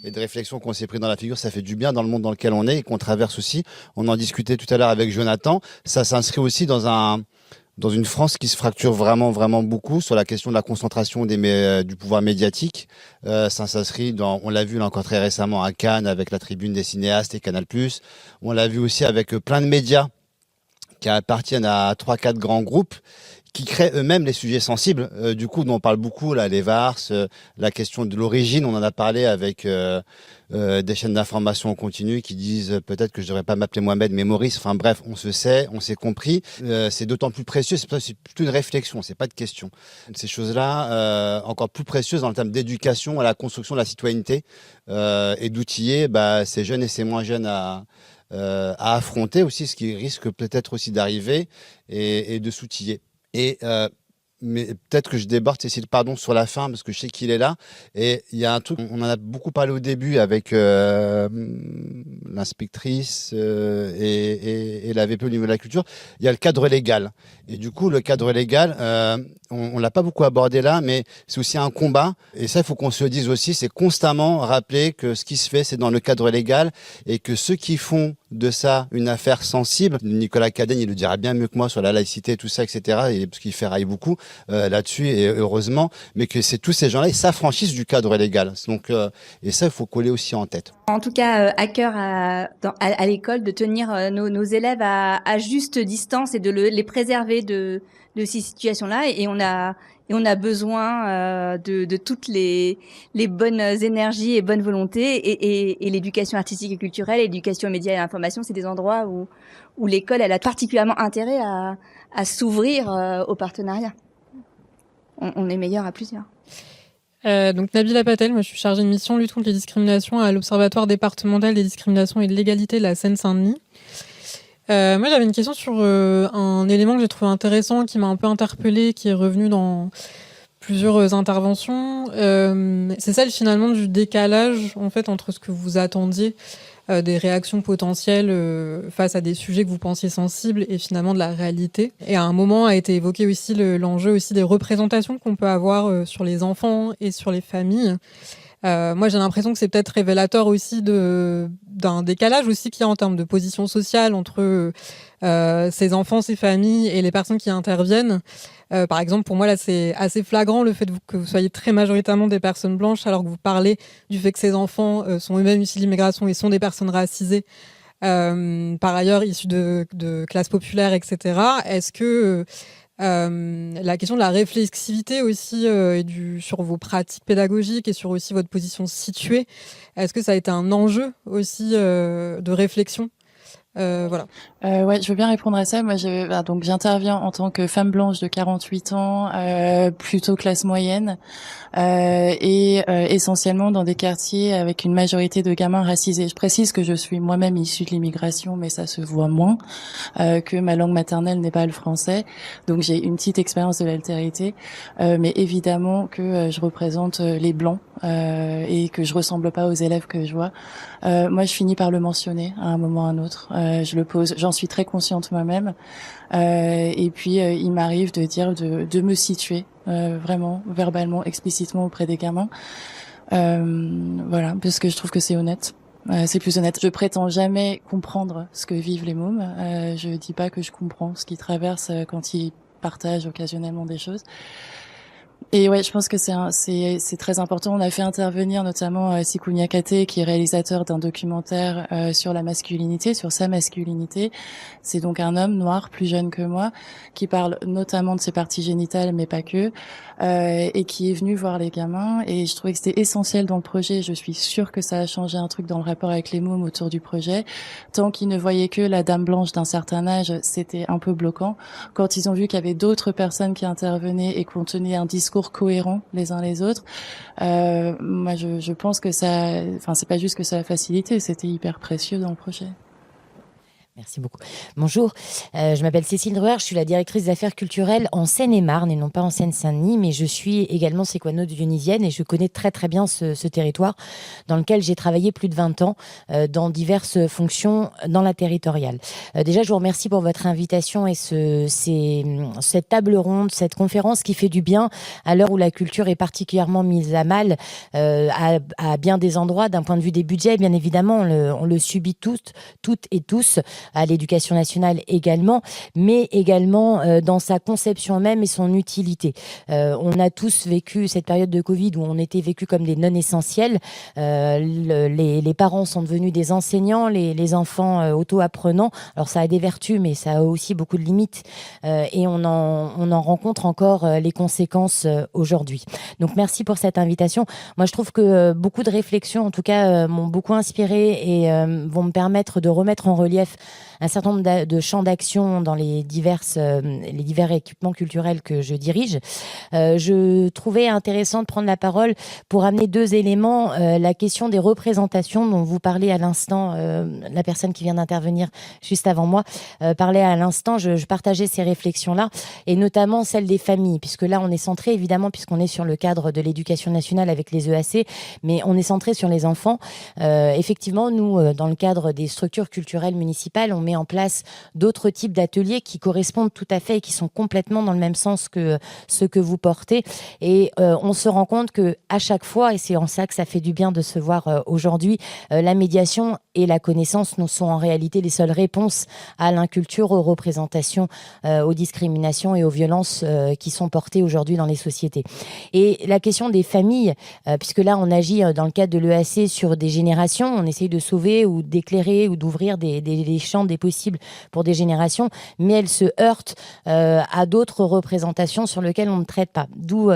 et de réflexion qu'on s'est pris dans la figure, ça fait du bien dans le monde dans lequel on est et qu'on traverse aussi. On en discutait tout à l'heure avec Jonathan. Ça s'inscrit aussi dans une France qui se fracture vraiment, vraiment beaucoup sur la question de la concentration du pouvoir médiatique. Ça s'inscrit on l'a vu là encore très récemment à Cannes avec la tribune des cinéastes et Canal+. On l'a vu aussi avec plein de médias qui appartiennent à 3-4 grands groupes qui créent eux-mêmes les sujets sensibles. Du coup, dont on parle beaucoup, là, les VARS, la question de l'origine, on en a parlé avec des chaînes d'information en continu qui disent peut-être que je devrais pas m'appeler Mohamed, mais Maurice. Enfin bref, on se sait, on s'est compris. C'est d'autant plus précieux, c'est plutôt une réflexion, c'est pas de question. Ces choses-là, encore plus précieuses en termes d'éducation à la construction de la citoyenneté et d'outiller ces jeunes et ces moins jeunes à affronter aussi ce qui risque peut-être aussi d'arriver et de s'outiller. Mais peut-être que je déborde, Cécile, pardon, sur la fin, parce que je sais qu'il est là. Et il y a un truc, on en a beaucoup parlé au début avec l'inspectrice et la VP au niveau de la culture. Il y a le cadre légal. Et du coup, le cadre légal, on l'a pas beaucoup abordé là, mais c'est aussi un combat. Et ça, il faut qu'on se le dise aussi, c'est constamment rappeler que ce qui se fait, c'est dans le cadre légal et que ceux qui font de ça une affaire sensible, Nicolas Cadenne, il le dira bien mieux que moi sur la laïcité, tout ça, etc., et parce qu'il ferraille beaucoup là-dessus, et heureusement, mais que c'est tous ces gens-là, ils s'affranchissent du cadre légal. Donc, et ça, il faut coller aussi en tête. En tout cas, à cœur à l'école de tenir nos élèves à juste distance et de les préserver de ces situations-là. Et on a besoin de toutes les bonnes énergies et bonnes volontés. Et l'éducation artistique et culturelle, l'éducation aux médias et à l'information, c'est des endroits où l'école, elle a particulièrement intérêt à s'ouvrir au partenariat. On est meilleur à plusieurs. Donc Nabila Patel, moi je suis chargée de mission lutte contre les discriminations à l'Observatoire départemental des discriminations et de l'égalité de la Seine-Saint-Denis. Moi j'avais une question sur un élément que j'ai trouvé intéressant, qui m'a un peu interpellée, qui est revenu dans plusieurs interventions. C'est celle finalement du décalage en fait entre ce que vous attendiez des réactions potentielles face à des sujets que vous pensiez sensibles et finalement de la réalité. Et à un moment a été évoqué aussi l'enjeu aussi des représentations qu'on peut avoir sur les enfants et sur les familles. Moi, j'ai l'impression que c'est peut-être révélateur aussi d'un décalage aussi qu'il y a en termes de position sociale entre ces enfants, ces familles et les personnes qui interviennent. Par exemple, pour moi, là, c'est assez flagrant le fait que vous soyez très majoritairement des personnes blanches, alors que vous parlez du fait que ces enfants sont eux-mêmes issus de l'immigration et sont des personnes racisées, par ailleurs issues de classes populaires, etc. Est-ce que La question de la réflexivité aussi et sur vos pratiques pédagogiques et sur aussi votre position située. Est-ce que ça a été un enjeu aussi de réflexion? Voilà. Ouais, je veux bien répondre à ça. Moi, donc j'interviens en tant que femme blanche de 48 ans, plutôt classe moyenne, et essentiellement dans des quartiers avec une majorité de gamins racisés. Je précise que je suis moi-même issue de l'immigration, mais ça se voit moins, que ma langue maternelle n'est pas le français. Donc j'ai une petite expérience de l'altérité, mais évidemment que je représente les blancs et que je ressemble pas aux élèves que je vois. Moi, je finis par le mentionner à un moment ou à un autre. Je le pose. J'en suis très consciente moi-même. Et puis, il m'arrive de dire de me situer vraiment, verbalement, explicitement auprès des gamins. Voilà, parce que je trouve que c'est honnête. C'est plus honnête. Je prétends jamais comprendre ce que vivent les mômes. Je dis pas que je comprends ce qu'ils traversent quand ils partagent occasionnellement des choses. Et ouais, je pense que c'est très important. On a fait intervenir notamment Sikou Niakate, qui est réalisateur d'un documentaire sur la masculinité, sur sa masculinité. C'est donc un homme noir, plus jeune que moi, qui parle notamment de ses parties génitales, mais pas que, et qui est venu voir les gamins. Et je trouvais que c'était essentiel dans le projet. Je suis sûre que ça a changé un truc dans le rapport avec les mômes autour du projet. Tant qu'ils ne voyaient que la dame blanche d'un certain âge, c'était un peu bloquant. Quand ils ont vu qu'il y avait d'autres personnes qui intervenaient et qu'on tenait un discours cohérents les uns les autres. Moi, je pense que ça, c'est pas juste que ça a facilité, c'était hyper précieux dans le projet. Merci beaucoup. Bonjour, je m'appelle Cécile Druer, je suis la directrice des affaires culturelles en Seine-et-Marne et non pas en Seine-Saint-Denis, mais je suis également séquano-dionysienne et je connais très très bien ce territoire dans lequel j'ai travaillé plus de 20 ans dans diverses fonctions dans la territoriale. Déjà, je vous remercie pour votre invitation et cette table ronde, cette conférence qui fait du bien à l'heure où la culture est particulièrement mise à mal à bien des endroits. D'un point de vue des budgets, bien évidemment, on le subit toutes et tous, à l'éducation nationale également, mais également dans sa conception même et son utilité. On a tous vécu cette période de Covid où on était vécu comme des non-essentiels. Les parents sont devenus des enseignants, les enfants auto-apprenants. Alors ça a des vertus, mais ça a aussi beaucoup de limites. Et on en rencontre encore les conséquences aujourd'hui. Donc merci pour cette invitation. Moi, je trouve que beaucoup de réflexions, en tout cas, m'ont beaucoup inspiré et vont me permettre de remettre en relief un certain nombre de champs d'action dans les divers équipements culturels que je dirige. Je trouvais intéressant de prendre la parole pour amener deux éléments. La question des représentations dont vous parlez à l'instant, la personne qui vient d'intervenir juste avant moi parlait à l'instant, je partageais ces réflexions-là, et notamment celle des familles, puisque là on est centré évidemment, puisqu'on est sur le cadre de l'éducation nationale avec les EAC, mais on est centré sur les enfants. Effectivement, nous, dans le cadre des structures culturelles municipales, on met en place d'autres types d'ateliers qui correspondent tout à fait et qui sont complètement dans le même sens que ce que vous portez. Et on se rend compte que à chaque fois, et c'est en ça que ça fait du bien de se voir aujourd'hui, la médiation et la connaissance ne sont en réalité les seules réponses à l'inculture, aux représentations, aux discriminations et aux violences qui sont portées aujourd'hui dans les sociétés. Et la question des familles, puisque là on agit dans le cadre de l'EAC sur des générations, on essaye de sauver ou d'éclairer ou d'ouvrir des champs des possibles pour des générations, mais elle se heurte à d'autres représentations sur lesquelles on ne traite pas. D'où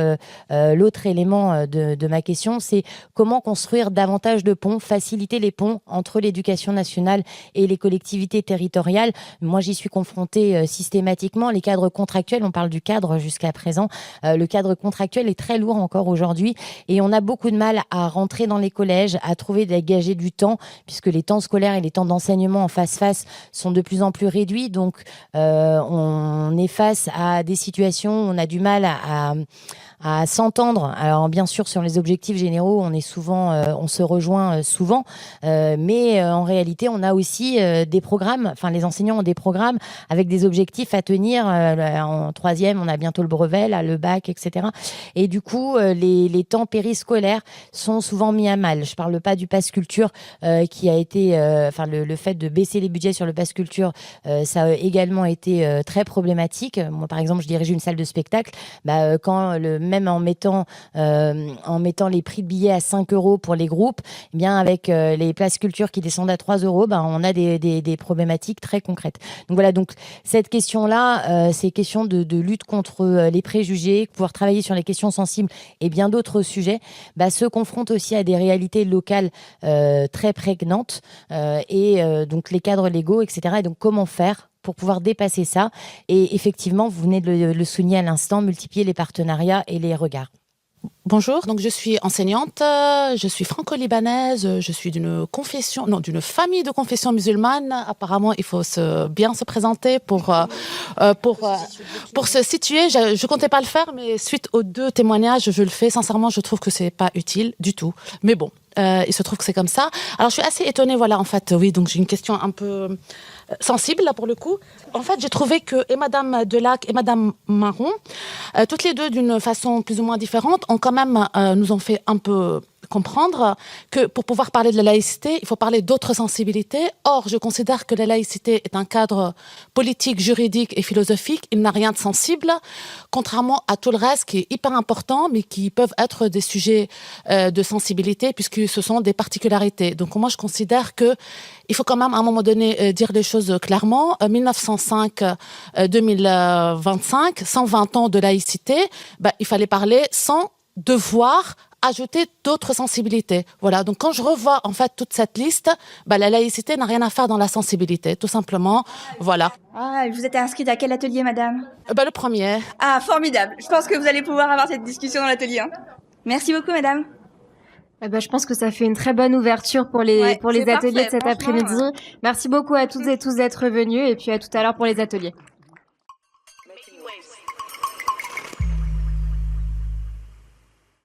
l'autre élément de ma question, c'est comment construire davantage de ponts, faciliter les ponts entre l'éducation nationale et les collectivités territoriales. Moi, j'y suis confrontée systématiquement. Les cadres contractuels, on parle du cadre jusqu'à présent, le cadre contractuel est très lourd encore aujourd'hui et on a beaucoup de mal à rentrer dans les collèges, à trouver dégager du temps, puisque les temps scolaires et les temps d'enseignement en face-face sont de plus en plus réduits. Donc, on est face à des situations où on a du mal à s'entendre. Alors bien sûr sur les objectifs généraux, on se rejoint souvent, mais en réalité on a aussi des programmes. Enfin, les enseignants ont des programmes avec des objectifs à tenir. En troisième, on a bientôt le brevet, là, le bac, etc. Et du coup, les temps périscolaires sont souvent mis à mal. Je parle pas du pass culture qui a été, le fait de baisser les budgets sur le pass culture, ça a également été très problématique. Moi, par exemple, je dirige une salle de spectacle. Même en mettant les prix de billets à 5 € pour les groupes, eh bien avec les places culture qui descendent à 3 €, on a des problématiques très concrètes. Donc voilà, donc cette question-là, c'est question de lutte contre les préjugés, pouvoir travailler sur les questions sensibles et bien d'autres sujets, se confronte aussi à des réalités locales très prégnantes et donc les cadres légaux, etc. Et donc comment faire pour pouvoir dépasser ça? Et effectivement, vous venez de le souligner à l'instant, multiplier les partenariats et les regards. Bonjour, donc je suis enseignante, je suis franco-libanaise, je suis d'une famille de confession musulmane. Apparemment, il faut bien se présenter pour se situer. Je comptais pas le faire, mais suite aux 2 témoignages, je le fais. Sincèrement, je trouve que c'est pas utile du tout. Mais bon, il se trouve que c'est comme ça. Alors, je suis assez étonnée, voilà, en fait, oui, donc j'ai une question un peu sensible, là, pour le coup. En fait, j'ai trouvé que Madame Delac et Madame Marron, toutes les deux d'une façon plus ou moins différente, ont quand même, nous ont fait un peu comprendre que pour pouvoir parler de la laïcité, il faut parler d'autres sensibilités. Or, je considère que la laïcité est un cadre politique, juridique et philosophique. Il n'a rien de sensible, contrairement à tout le reste qui est hyper important, mais qui peuvent être des sujets de sensibilité puisque ce sont des particularités. Donc, moi, je considère que il faut quand même, à un moment donné, dire les choses clairement. 1905-2025, 120 ans de laïcité, il fallait parler sans devoir ajouter d'autres sensibilités. Voilà. Donc, quand je revois, en fait, toute cette liste, la laïcité n'a rien à faire dans la sensibilité, tout simplement. Voilà. Ah, vous êtes inscrite à quel atelier, madame? Le premier. Ah, formidable. Je pense que vous allez pouvoir avoir cette discussion dans l'atelier. Merci beaucoup, madame. Je pense que ça fait une très bonne ouverture pour les ateliers de cet après-midi. Merci beaucoup à toutes et tous d'être venus et puis à tout à l'heure pour les ateliers.